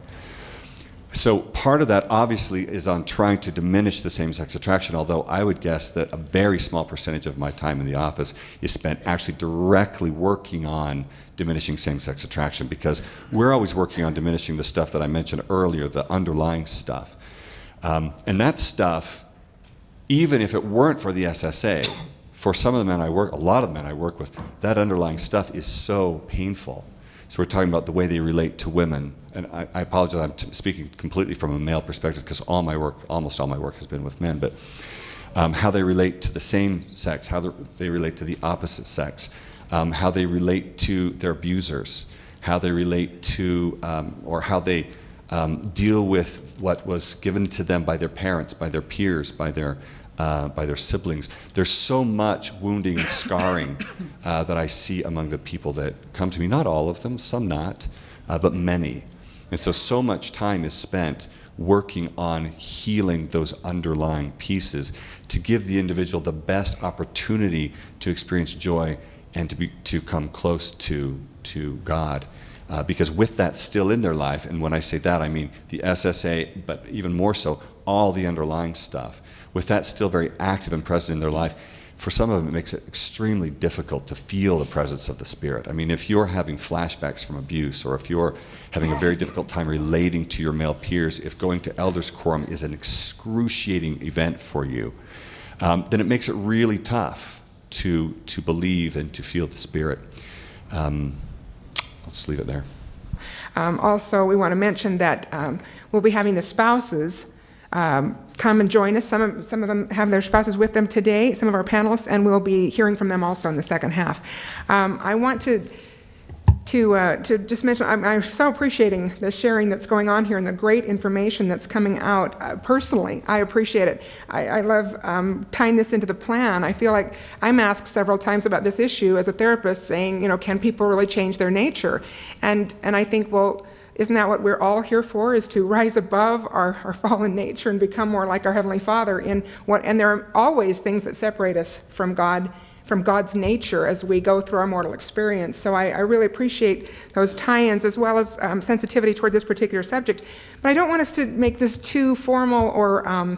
So part of that obviously is on trying to diminish the same-sex attraction, although I would guess that a very small percentage of my time in the office is spent actually directly working on diminishing same-sex attraction, because we're always working on diminishing the stuff that I mentioned earlier, the underlying stuff. And that stuff, even if it weren't for the SSA, for some of the men I work, a lot of the men I work with, that underlying stuff is so painful. So we're talking about the way they relate to women. And I apologize, I'm speaking completely from a male perspective, because almost all my work has been with men, but how they relate to the same sex, how they relate to the opposite sex, how they relate to their abusers, how they relate to, or how they deal with what was given to them by their parents, by their peers, by their siblings. There's so much wounding and scarring that I see among the people that come to me. Not all of them, some not, but many. And so much time is spent working on healing those underlying pieces to give the individual the best opportunity to experience joy and to come close to God. Because with that still in their life, and when I say that, I mean the SSA, but even more so, all the underlying stuff. With that still very active and present in their life, for some of them it makes it extremely difficult to feel the presence of the Spirit. I mean, if you're having flashbacks from abuse, or if you're having a very difficult time relating to your male peers, if going to elders quorum is an excruciating event for you, then it makes it really tough to believe and to feel the Spirit. I'll just leave it there. Also, we want to mention that we'll be having the spouses come and join us. Some of them have their spouses with them today, some of our panelists, and we'll be hearing from them also in the second half. I want to just mention, I'm so appreciating the sharing that's going on here and the great information that's coming out. Personally, I appreciate it. I love tying this into the plan. I feel like I'm asked several times about this issue as a therapist, saying, can people really change their nature? And I think, well, isn't that what we're all here for, is to rise above our fallen nature and become more like our Heavenly Father and there are always things that separate us from God, from God's nature as we go through our mortal experience. So I really appreciate those tie-ins as well as sensitivity toward this particular subject. But I don't want us to make this too formal or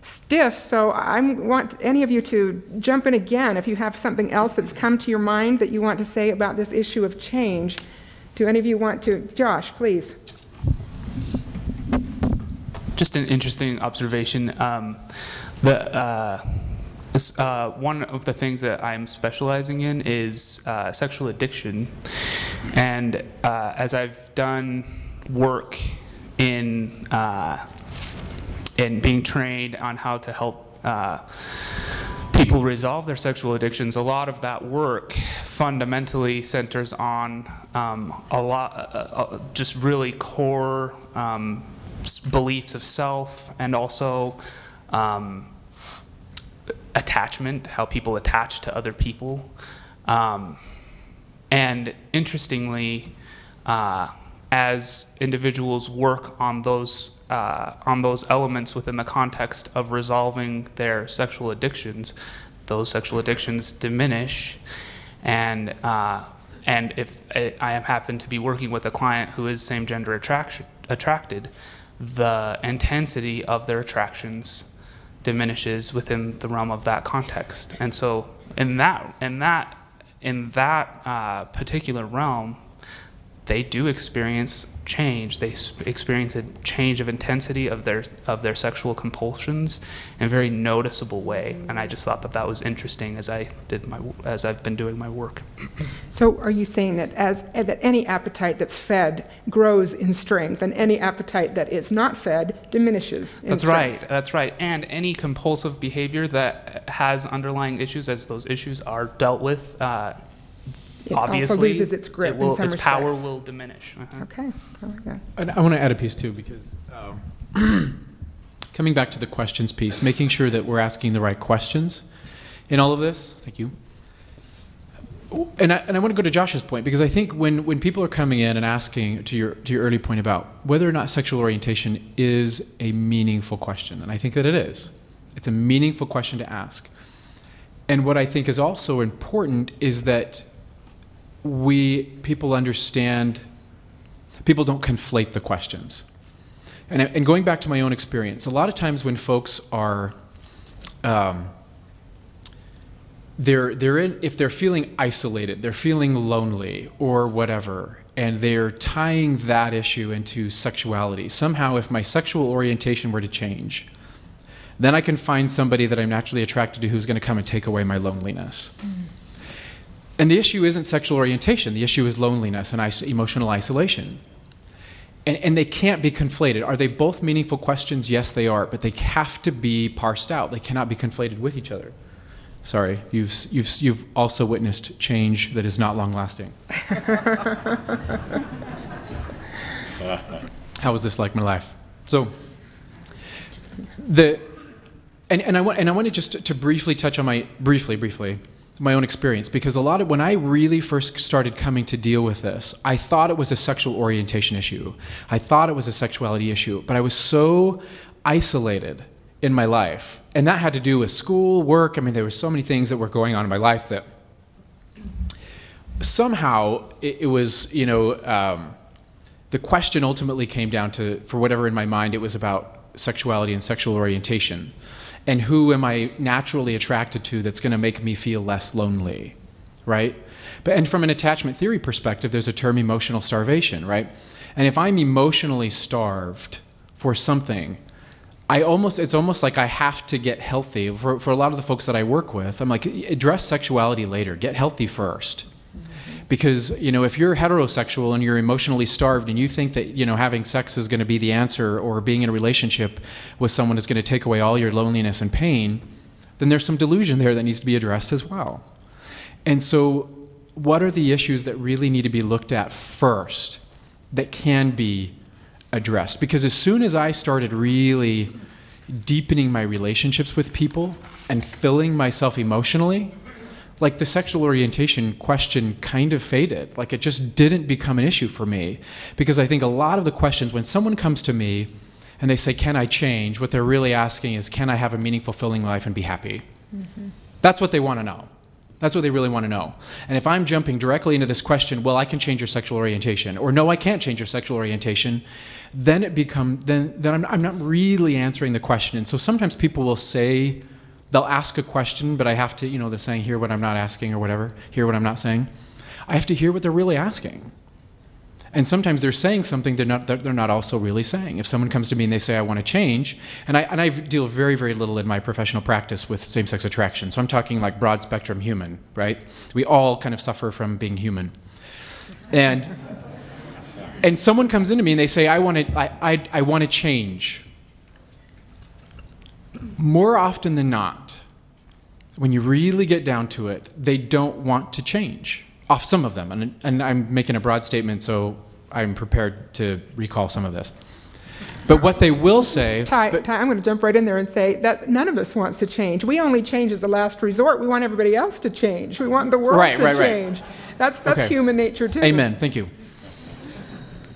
stiff, so I want any of you to jump in again if you have something else that's come to your mind that you want to say about this issue of change. Do any of you want to? Josh, please. Just an interesting observation. One of the things that I'm specializing in is sexual addiction. And as I've done work in being trained on how to help people resolve their sexual addictions, a lot of that work fundamentally centers on just really core beliefs of self, and also attachment, how people attach to other people. And interestingly, as individuals work on those elements within the context of resolving their sexual addictions, those sexual addictions diminish. And if I happen to be working with a client who is same-gender attracted, the intensity of their attractions diminishes within the realm of that context. And so in that particular realm, they do experience change. They experience a change of intensity of their sexual compulsions in a very noticeable way. And I just thought that was interesting as I've been doing my work. So are you saying that that any appetite that's fed grows in strength, and any appetite that is not fed diminishes in strength? That's right. And any compulsive behavior that has underlying issues, as those issues are dealt with, it obviously, also loses its grip in some its respects. power will diminish. Okay. I like that. And I want to add a piece too, because coming back to the questions piece, making sure that we're asking the right questions in all of this. Thank you. And I want to go to Josh's point, because I think when people are coming in and asking, to your early point about whether or not sexual orientation is a meaningful question, and I think that it is. It's a meaningful question to ask. And what I think is also important is that people understand, people don't conflate the questions. And going back to my own experience, a lot of times when folks are, if they're feeling isolated, they're feeling lonely or whatever, and they're tying that issue into sexuality. Somehow, if my sexual orientation were to change, then I can find somebody that I'm naturally attracted to who's going to come and take away my loneliness. And the issue isn't sexual orientation. The issue is loneliness and emotional isolation. And they can't be conflated. Are they both meaningful questions? Yes, they are. But they have to be parsed out. They cannot be conflated with each other. Sorry, you've also witnessed change that is not long-lasting. How was this like my life? So, I wanted just to briefly touch on my own experience, because when I really first started coming to deal with this, I thought it was a sexual orientation issue. I thought it was a sexuality issue, but I was so isolated in my life, and that had to do with school, work. I mean, there were so many things that were going on in my life that somehow it was, the question ultimately came down to, for whatever in my mind, it was about sexuality and sexual orientation. And who am I naturally attracted to that's going to make me feel less lonely, right? And from an attachment theory perspective, there's a term, emotional starvation, right? And if I'm emotionally starved for something, it's almost like I have to get healthy. For a lot of the folks that I work with, I'm like, address sexuality later, get healthy first. Because, if you're heterosexual and you're emotionally starved and you think that, having sex is going to be the answer, or being in a relationship with someone is going to take away all your loneliness and pain, then there's some delusion there that needs to be addressed as well. And so what are the issues that really need to be looked at first that can be addressed? Because as soon as I started really deepening my relationships with people and filling myself emotionally, like the sexual orientation question kind of faded. Like it just didn't become an issue for me. Because I think a lot of the questions, when someone comes to me and they say, can I change? What they're really asking is, can I have a meaningful, fulfilling life and be happy? Mm-hmm. That's what they want to know. That's what they really want to know. And if I'm jumping directly into this question, well, I can change your sexual orientation, or no, I can't change your sexual orientation, then I'm not really answering the question. And so sometimes people will say, they'll ask a question, but I have to, the saying, hear what I'm not asking, or whatever, hear what I'm not saying. I have to hear what they're really asking. And sometimes they're saying something they're not also really saying. If someone comes to me and they say, I want to change, and I deal very, very little in my professional practice with same-sex attraction. So I'm talking like broad spectrum human, right? We all kind of suffer from being human. And someone comes into me and they say, I want to change. More often than not, when you really get down to it, they don't want to change. Off some of them, and I'm making a broad statement, so I'm prepared to recall some of this. But what they will say... Ty, I'm going to jump right in there and say that none of us wants to change. We only change as a last resort. We want everybody else to change. We want the world to change. That's okay. Human nature, too. Amen. Thank you.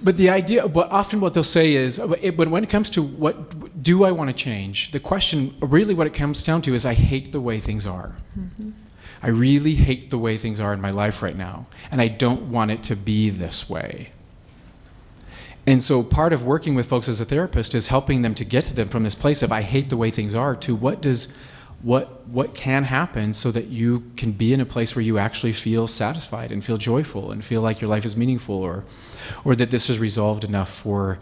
But the idea, but often what they'll say is, when it comes to what do I want to change, the question, really what it comes down to is, I hate the way things are. Mm-hmm. I really hate the way things are in my life right now, and I don't want it to be this way. And so part of working with folks as a therapist is helping them to get to them from this place of I hate the way things are to what can happen so that you can be in a place where you actually feel satisfied and feel joyful and feel like your life is meaningful, or that this is resolved enough for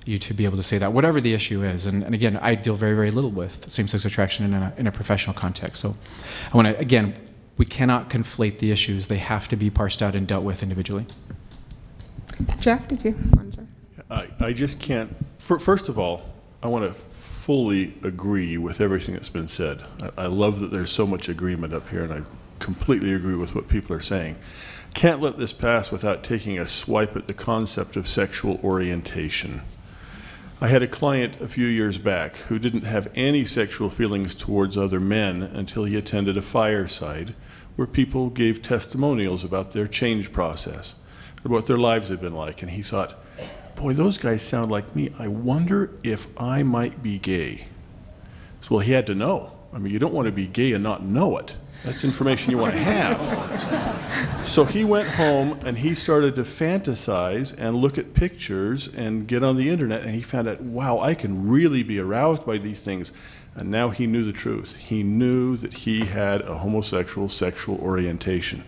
you to be able to say that, whatever the issue is. And again, I deal very, very little with same-sex attraction in a professional context. So I want to, again, we cannot conflate the issues. They have to be parsed out and dealt with individually. Jeff, did you want to? I just can't. First of all, I want to fully agree with everything that's been said. I love that there's so much agreement up here, and I completely agree with what people are saying. Can't let this pass without taking a swipe at the concept of sexual orientation. I had a client a few years back who didn't have any sexual feelings towards other men until he attended a fireside where people gave testimonials about their change process, what their lives had been like, and he thought, boy, those guys sound like me. I wonder if I might be gay. So, well, he had to know. I mean, you don't want to be gay and not know it. That's information you want to have. So he went home and he started to fantasize and look at pictures and get on the internet, and he found out, wow, I can really be aroused by these things. And now he knew the truth. He knew that he had a homosexual sexual orientation.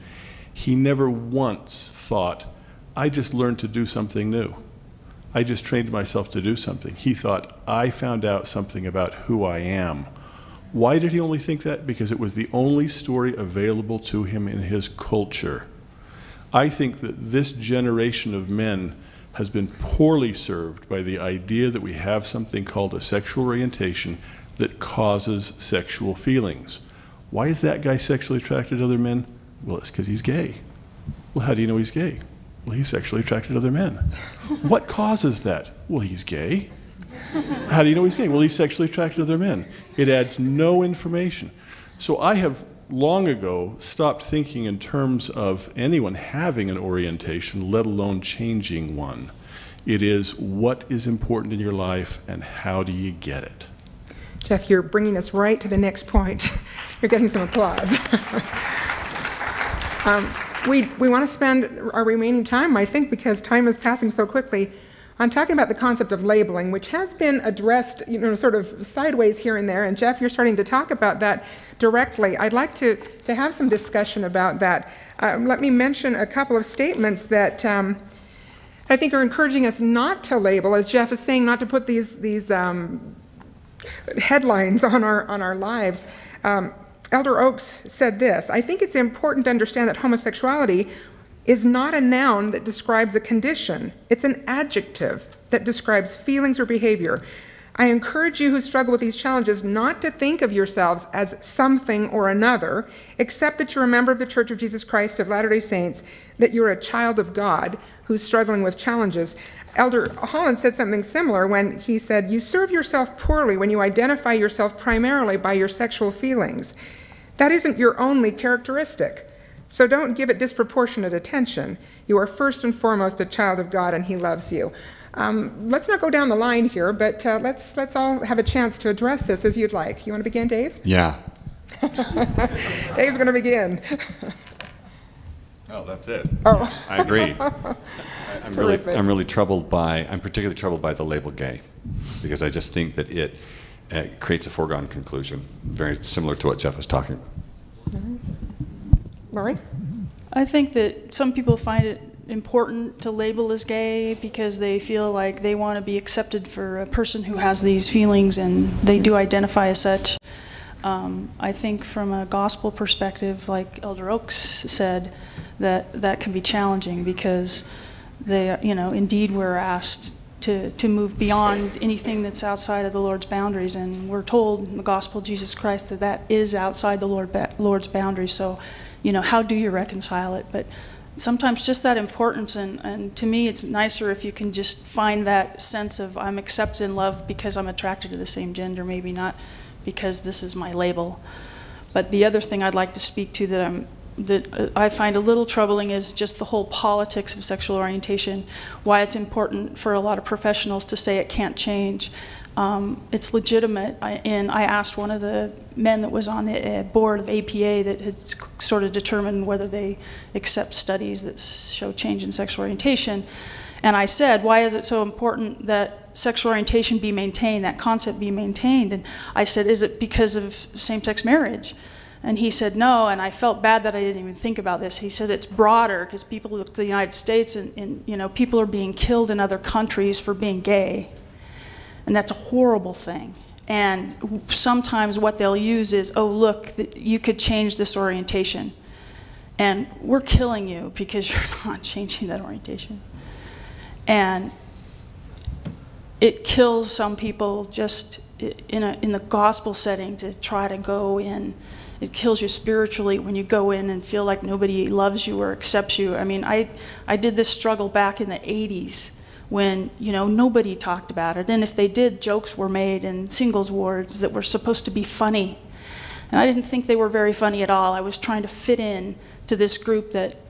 He never once thought, I just learned to do something new. I just trained myself to do something. He thought, I found out something about who I am. Why did he only think that? Because it was the only story available to him in his culture. I think that this generation of men has been poorly served by the idea that we have something called a sexual orientation that causes sexual feelings. Why is that guy sexually attracted to other men? Well, it's because he's gay. Well, how do you know he's gay? Well, he's sexually attracted to other men. What causes that? Well, he's gay. How do you know he's gay? Well, he's sexually attracted to other men. It adds no information. So I have long ago stopped thinking in terms of anyone having an orientation, let alone changing one. It is what is important in your life and how do you get it. Jeff, you're bringing us right to the next point. You're getting some applause. We want to spend our remaining time, I think, because time is passing so quickly, on talking about the concept of labeling, which has been addressed, sort of sideways here and there. And Jeff, you're starting to talk about that directly. I'd like to have some discussion about that. Let me mention a couple of statements that I think are encouraging us not to label, as Jeff is saying, not to put these headlines on our lives. Elder Oaks said this: I think it's important to understand that homosexuality is not a noun that describes a condition. It's an adjective that describes feelings or behavior. I encourage you who struggle with these challenges not to think of yourselves as something or another, except that you're a member of the Church of Jesus Christ of Latter-day Saints, that you're a child of God who's struggling with challenges. Elder Holland said something similar when he said, you serve yourself poorly when you identify yourself primarily by your sexual feelings. That isn't your only characteristic. So don't give it disproportionate attention. You are first and foremost a child of God, and He loves you. Let's not go down the line here, but let's all have a chance to address this as you'd like. You want to begin, Dave? Yeah. Dave's going to begin. Oh, that's it. Oh. I agree. I'm particularly troubled by the label gay, because I just think that it creates a foregone conclusion, very similar to what Jeff was talking about. Laurie? I think that some people find it important to label as gay because they feel like they want to be accepted for a person who has these feelings, and they do identify as such. I think from a gospel perspective, like Elder Oaks said, that can be challenging because they, indeed we're asked to move beyond anything that's outside of the Lord's boundaries, and we're told in the gospel of Jesus Christ that is outside the Lord's boundaries. So, how do you reconcile it? But sometimes just that importance, and to me it's nicer if you can just find that sense of I'm accepted and loved because I'm attracted to the same gender, maybe not because this is my label. But the other thing I'd like to speak to that I find a little troubling is just the whole politics of sexual orientation, why it's important for a lot of professionals to say it can't change. It's legitimate, and I asked one of the men that was on the board of APA that had sort of determined whether they accept studies that show change in sexual orientation, and I said, why is it so important that sexual orientation be maintained, that concept be maintained? And I said, is it because of same-sex marriage? And he said no, and I felt bad that I didn't even think about this. He said it's broader because people look to the United States and people are being killed in other countries for being gay. And that's a horrible thing. And sometimes what they'll use is, oh, look, you could change this orientation. And we're killing you because you're not changing that orientation. And it kills some people just in the gospel setting to try to go in. It kills you spiritually when you go in and feel like nobody loves you or accepts you. I mean, I did this struggle back in the 80s when, nobody talked about it. And if they did, jokes were made in singles wards that were supposed to be funny. And I didn't think they were very funny at all. I was trying to fit in to this group that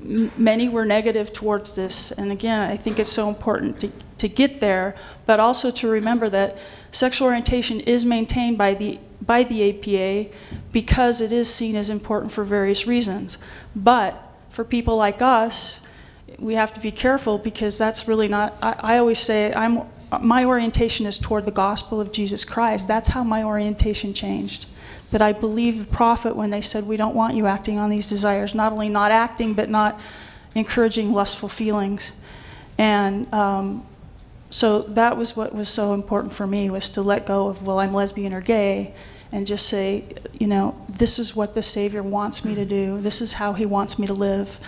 many were negative towards this. And again, I think it's so important to get there, but also to remember that sexual orientation is maintained by the APA because it is seen as important for various reasons. But for people like us, we have to be careful, because that's really not, I always say my orientation is toward the gospel of Jesus Christ. That's how my orientation changed. That I believed the prophet when they said, we don't want you acting on these desires, not only not acting, but not encouraging lustful feelings. And so that was what was so important for me, was to let go of, well, I'm lesbian or gay, and just say, you know, this is what the Savior wants me to do. This is how he wants me to live.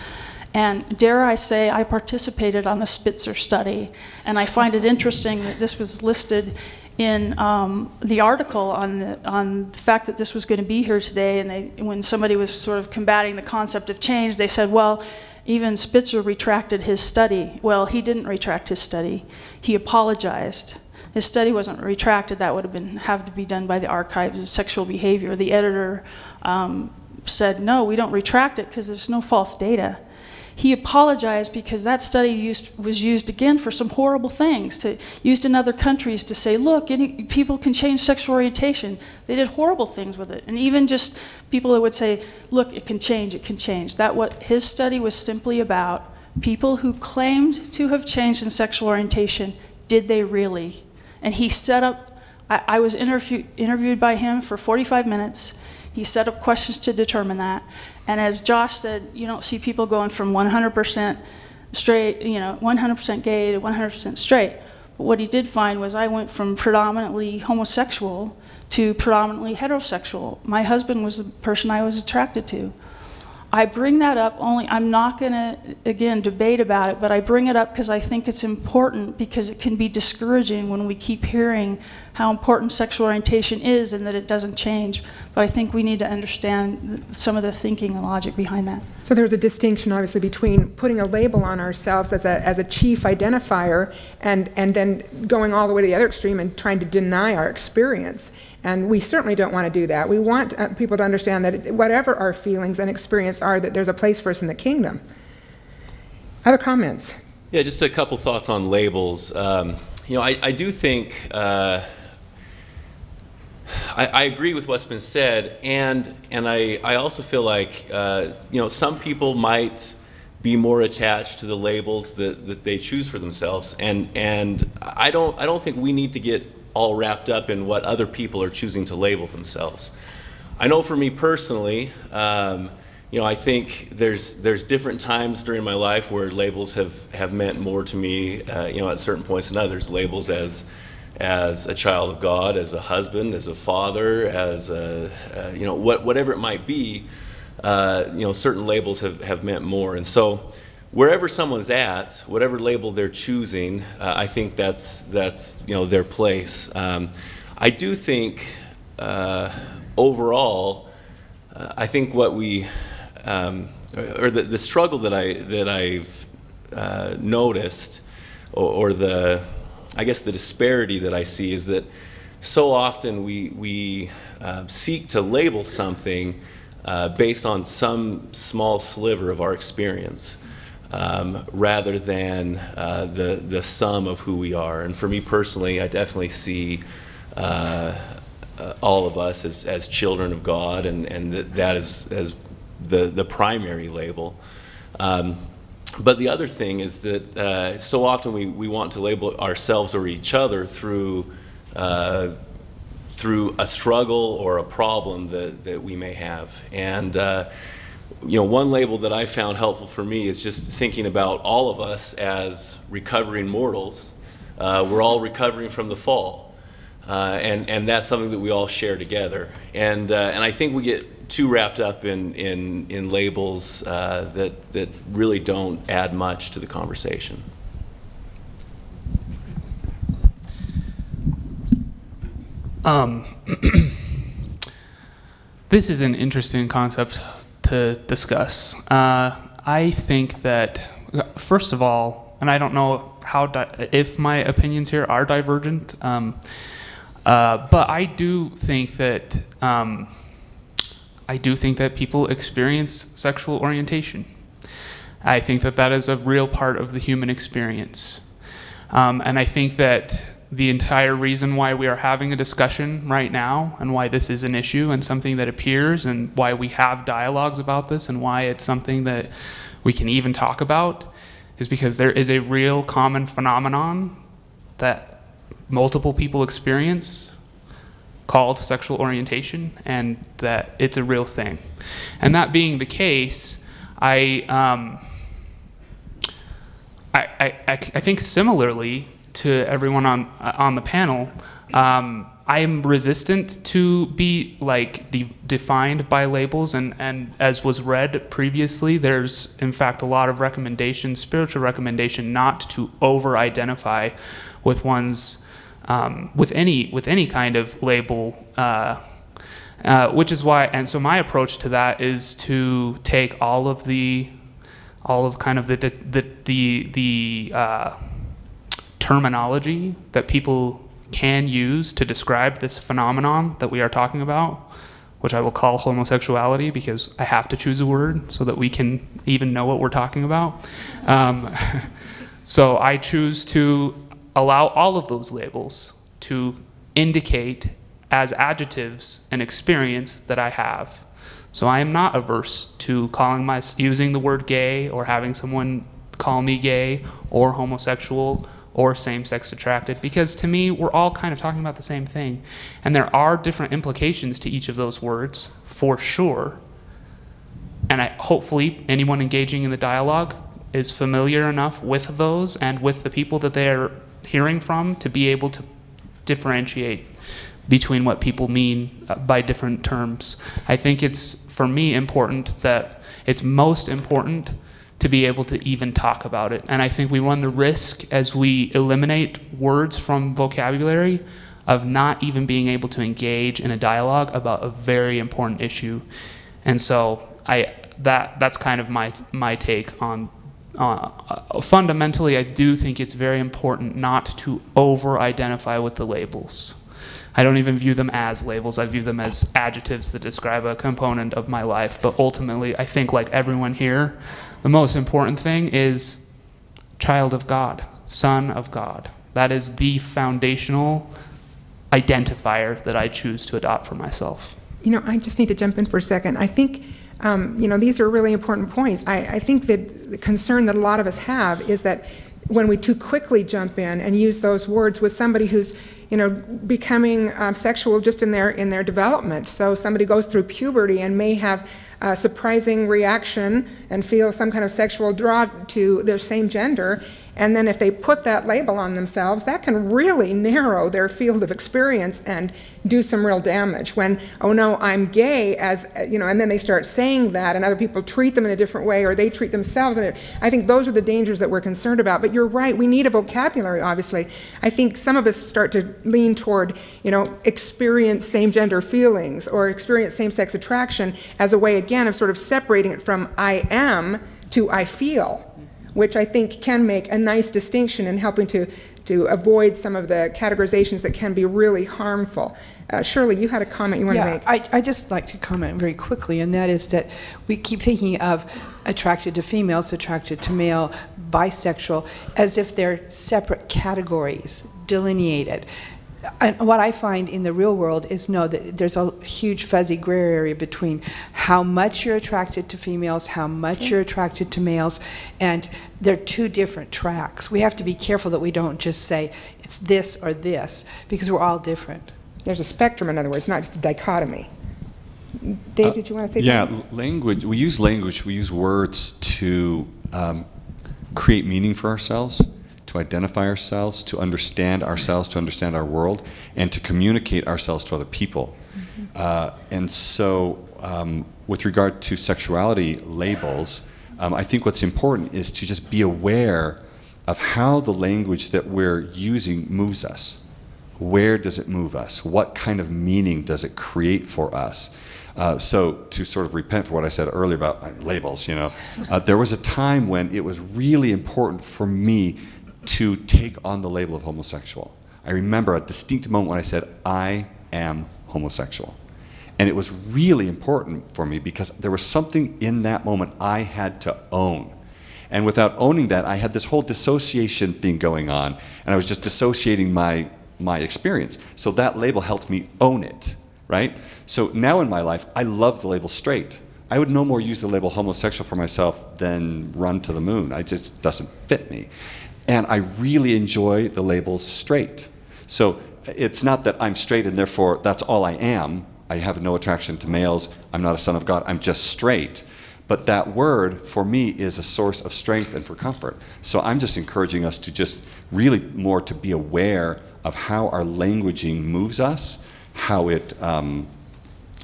And dare I say, I participated on the Spitzer Study, and I find it interesting that this was listed in the article on the fact that this was going to be here today. And when somebody was sort of combating the concept of change, they said, well, even Spitzer retracted his study. Well, he didn't retract his study. He apologized. His study wasn't retracted. That would have to be done by the Archives of Sexual Behavior. The editor said, no, we don't retract it because there's no false data. He apologized because that study was used again for some horrible things, used in other countries to say, look, people can change sexual orientation. They did horrible things with it. And even just people that would say, look, it can change, it can change. His study was simply about people who claimed to have changed in sexual orientation, did they really? And he set up, I was interviewed by him for 45 minutes. He set up questions to determine that. And as Josh said, you don't see people going from 100% straight, 100% gay to 100% straight. But what he did find was I went from predominantly homosexual to predominantly heterosexual. My husband was the person I was attracted to. I bring that up only, I'm not going to, again, debate about it, but I bring it up because I think it's important, because it can be discouraging when we keep hearing how important sexual orientation is and that it doesn't change. But I think we need to understand some of the thinking and logic behind that. So there's a distinction, obviously, between putting a label on ourselves as a chief identifier and then going all the way to the other extreme and trying to deny our experience. And we certainly don't want to do that. We want people to understand that whatever our feelings and experience are, that there's a place for us in the kingdom. Other comments? Yeah, just a couple thoughts on labels. I do think I agree with what's been said, and I also feel like some people might be more attached to the labels that they choose for themselves, and I don't think we need to get all wrapped up in what other people are choosing to label themselves. I know for me personally, I think there's different times during my life where labels have meant more to me, at certain points than others. Labels as a child of God, as a husband, as a father, as whatever it might be. Certain labels have meant more, and so wherever someone's at, whatever label they're choosing, I think that's their place. I do think overall, I think what we or the struggle that I've noticed, or the disparity that I see, is that so often we seek to label something based on some small sliver of our experience, rather than the sum of who we are. And for me personally, I definitely see all of us as children of God, and that is as the primary label. But the other thing is that so often we want to label ourselves or each other through a struggle or a problem that we may have. And one label that I found helpful for me is just thinking about all of us as recovering mortals. We're all recovering from the fall, and that's something that we all share together. And I think we get too wrapped up in labels that really don't add much to the conversation. This is an interesting concept to discuss. I think that, first of all, and I don't know if my opinions here are divergent, but I do think that people experience sexual orientation. I think that is a real part of the human experience, and I think that the entire reason why we are having a discussion right now and why this is an issue and something that appears and why we have dialogues about this and why it's something that we can even talk about is because there is a real common phenomenon that multiple people experience called sexual orientation, and that it's a real thing. And that being the case, I think similarly to everyone on the panel, I am resistant to be defined by labels, and as was read previously, there's in fact a lot of recommendation, spiritual recommendation, not to over-identify with one's with any kind of label, which is why. And so my approach to that is to take all of kind of the terminology that people can use to describe this phenomenon that we are talking about, which I will call homosexuality because I have to choose a word so that we can even know what we're talking about. So I choose to allow all of those labels to indicate as adjectives an experience that I have. So I am not averse to using the word gay or having someone call me gay or homosexual or same-sex attracted, because to me, we're all kind of talking about the same thing. And there are different implications to each of those words, for sure. And hopefully anyone engaging in the dialogue is familiar enough with those and with the people that they're hearing from to be able to differentiate between what people mean by different terms. I think it's, for me, important that it's most important to be able to even talk about it. And I think we run the risk as we eliminate words from vocabulary of not even being able to engage in a dialogue about a very important issue. And so that's kind of my take on fundamentally, I do think it's very important not to over-identify with the labels. I don't even view them as labels. I view them as adjectives that describe a component of my life. But ultimately, I think like everyone here, the most important thing is child of God, son of God. That is the foundational identifier that I choose to adopt for myself. I just need to jump in for a second. I think these are really important points. I think that the concern that a lot of us have is that when we too quickly jump in and use those words with somebody who's becoming sexual just in their development. So somebody goes through puberty and may have a surprising reaction and feel some kind of sexual draw to their same gender. And then if they put that label on themselves, that can really narrow their field of experience and do some real damage. When, oh no, I'm gay, and then they start saying that and other people treat them in a different way or they treat themselves. I think those are the dangers that we're concerned about. But you're right, we need a vocabulary, obviously. I think some of us start to lean toward, experience same-gender feelings or experience same-sex attraction as a way, again, of sort of separating it from I am to I feel, which I think can make a nice distinction in helping to avoid some of the categorizations that can be really harmful. Shirley, you had a comment you want to make. I just like to comment very quickly, and that is that we keep thinking of attracted to females, attracted to male, bisexual, as if they're separate categories, delineated. And what I find in the real world is that there's a huge fuzzy gray area between how much you're attracted to females, how much you're attracted to males, and they're two different tracks. We have to be careful that we don't just say it's this or this, because we're all different. There's a spectrum, in other words, not just a dichotomy. Dave, did you want to say something? Yeah, language, we use words to create meaning for ourselves, to identify ourselves, to understand ourselves, to understand our world, and to communicate ourselves to other people. And so with regard to sexuality labels, I think what's important is to just be aware of how the language that we're using moves us. Where does it move us? What kind of meaning does it create for us? So to sort of repent for what I said earlier about labels, there was a time when it was really important for me to take on the label of homosexual. I remember a distinct moment when I said, I am homosexual. And it was really important for me because there was something in that moment I had to own. And without owning that, I had this whole dissociation thing going on. And I was just dissociating my my experience. So that label helped me own it, right? So now in my life, I love the label straight. I would no more use the label homosexual for myself than run to the moon. It just doesn't fit me. And I really enjoy the label straight. So it's not that I'm straight and therefore that's all I am. I have no attraction to males. I'm not a son of God. I'm just straight. But that word, for me, is a source of strength and for comfort. So I'm just encouraging us to just really more to be aware of how our languaging moves us, how it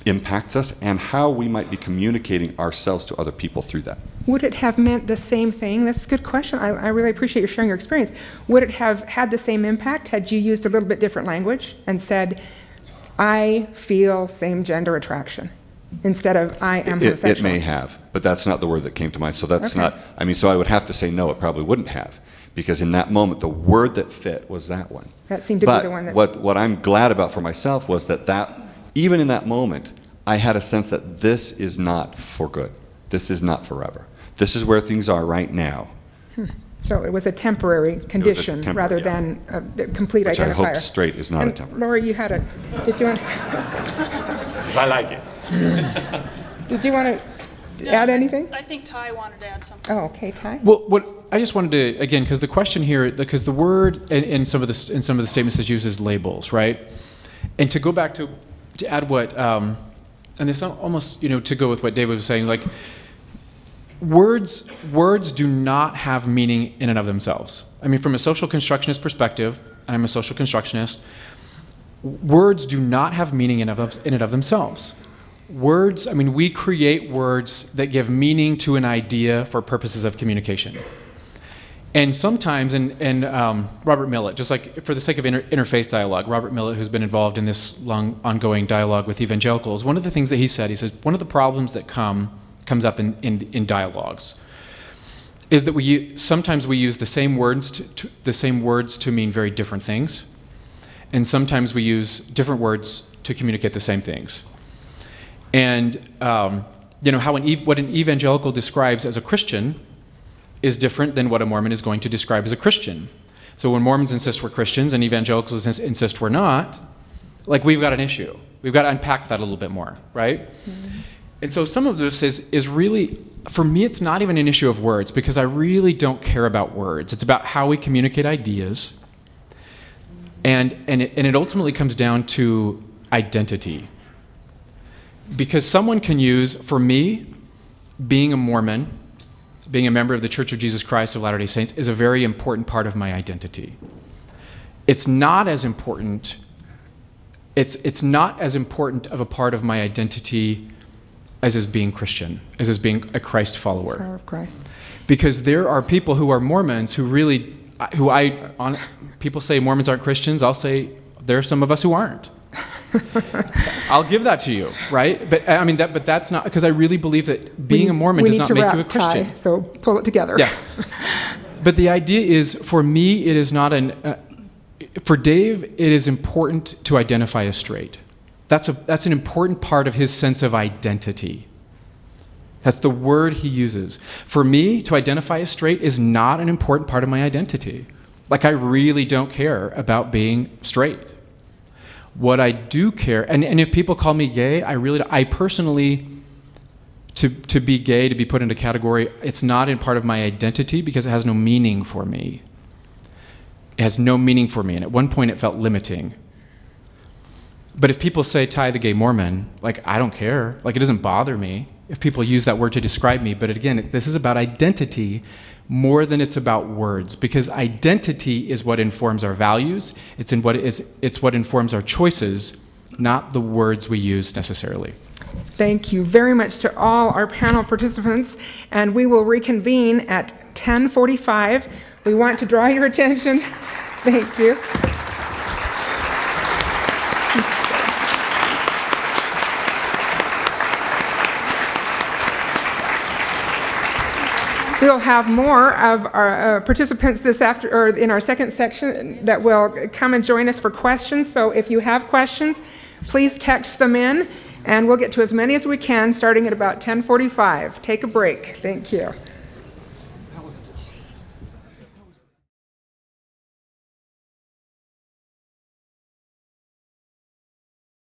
impacts us, and how we might be communicating ourselves to other people through that. Would it have meant the same thing? That's a good question. I really appreciate you sharing your experience. Would it have had the same impact had you used a little bit different language and said, I feel same-gender attraction, instead of I am homosexual? It may have, but that's not the word that came to mind. So that's not, I mean, so I would have to say no, it probably wouldn't have. Because in that moment, the word that fit was that one. That seemed to be the one that... But what I'm glad about for myself was that even in that moment, I had a sense that this is not for good. This is not forever. This is where things are right now. So it was a temporary condition rather than a complete Which identifier. I hope straight is not a temporary. Laurie, you had did you want... Because I like it. Did you want to add anything? I think Ty wanted to add something. Oh, okay, Ty. Well, what I just wanted to, again, because the question here, because the word in some of the statements is used as labels, right? And to go back to add what, and this almost, to go with what David was saying, like, words do not have meaning in and of themselves. I mean, from a social constructionist perspective, and I'm a social constructionist, words do not have meaning in and of themselves. Words, I mean, we create words that give meaning to an idea for purposes of communication. And sometimes, and Robert Millett, just like for the sake of interfaith dialogue, Robert Millett, who's been involved in this long ongoing dialogue with evangelicals, one of the things that he says, one of the problems that comes up in dialogues is that sometimes we use the same words to mean very different things, and sometimes we use different words to communicate the same things. And how what an evangelical describes as a Christian is different than what a Mormon is going to describe as a Christian. So when Mormons insist we're Christians and evangelicals insist we're not, like, we've got an issue. We've got to unpack that a little bit more, right? Mm-hmm. And so some of this is really, for me, it's not even an issue of words, because I really don't care about words. It's about how we communicate ideas. And it ultimately comes down to identity. Because someone can use, for me, being a Mormon, being a member of the Church of Jesus Christ of Latter-day Saints is a very important part of my identity. It's not as important, it's not as important of a part of my identity as being Christian, as being a Christ follower. Follower of Christ. Because there are people who are Mormons people say Mormons aren't Christians, I'll say there are some of us who aren't. I'll give that to you, right? But I mean, but that's not, because I really believe that being a Mormon does not make you a Christian. Ty, so pull it together. Yes. But the idea is, for me, it is not for Dave, it is important to identify as straight. That's an important part of his sense of identity. That's the word he uses. For me, to identify as straight is not an important part of my identity. Like, I really don't care about being straight. What I do care, and if people call me gay, I personally, to be gay, to be put into category, it's not in part of my identity because it has no meaning for me. It has no meaning for me, and at one point it felt limiting. But if people say, Ty the gay Mormon, like, I don't care. Like, it doesn't bother me if people use that word to describe me. But again, this is about identity more than it's about words, because identity is what informs our values. It's what informs our choices, not the words we use necessarily. Thank you very much to all our panel participants, and we will reconvene at 10:45. We want to draw your attention. Thank you. We'll have more of our participants in our second section that will come and join us for questions. So if you have questions, please text them in, and we'll get to as many as we can starting at about 10:45. Take a break. Thank you.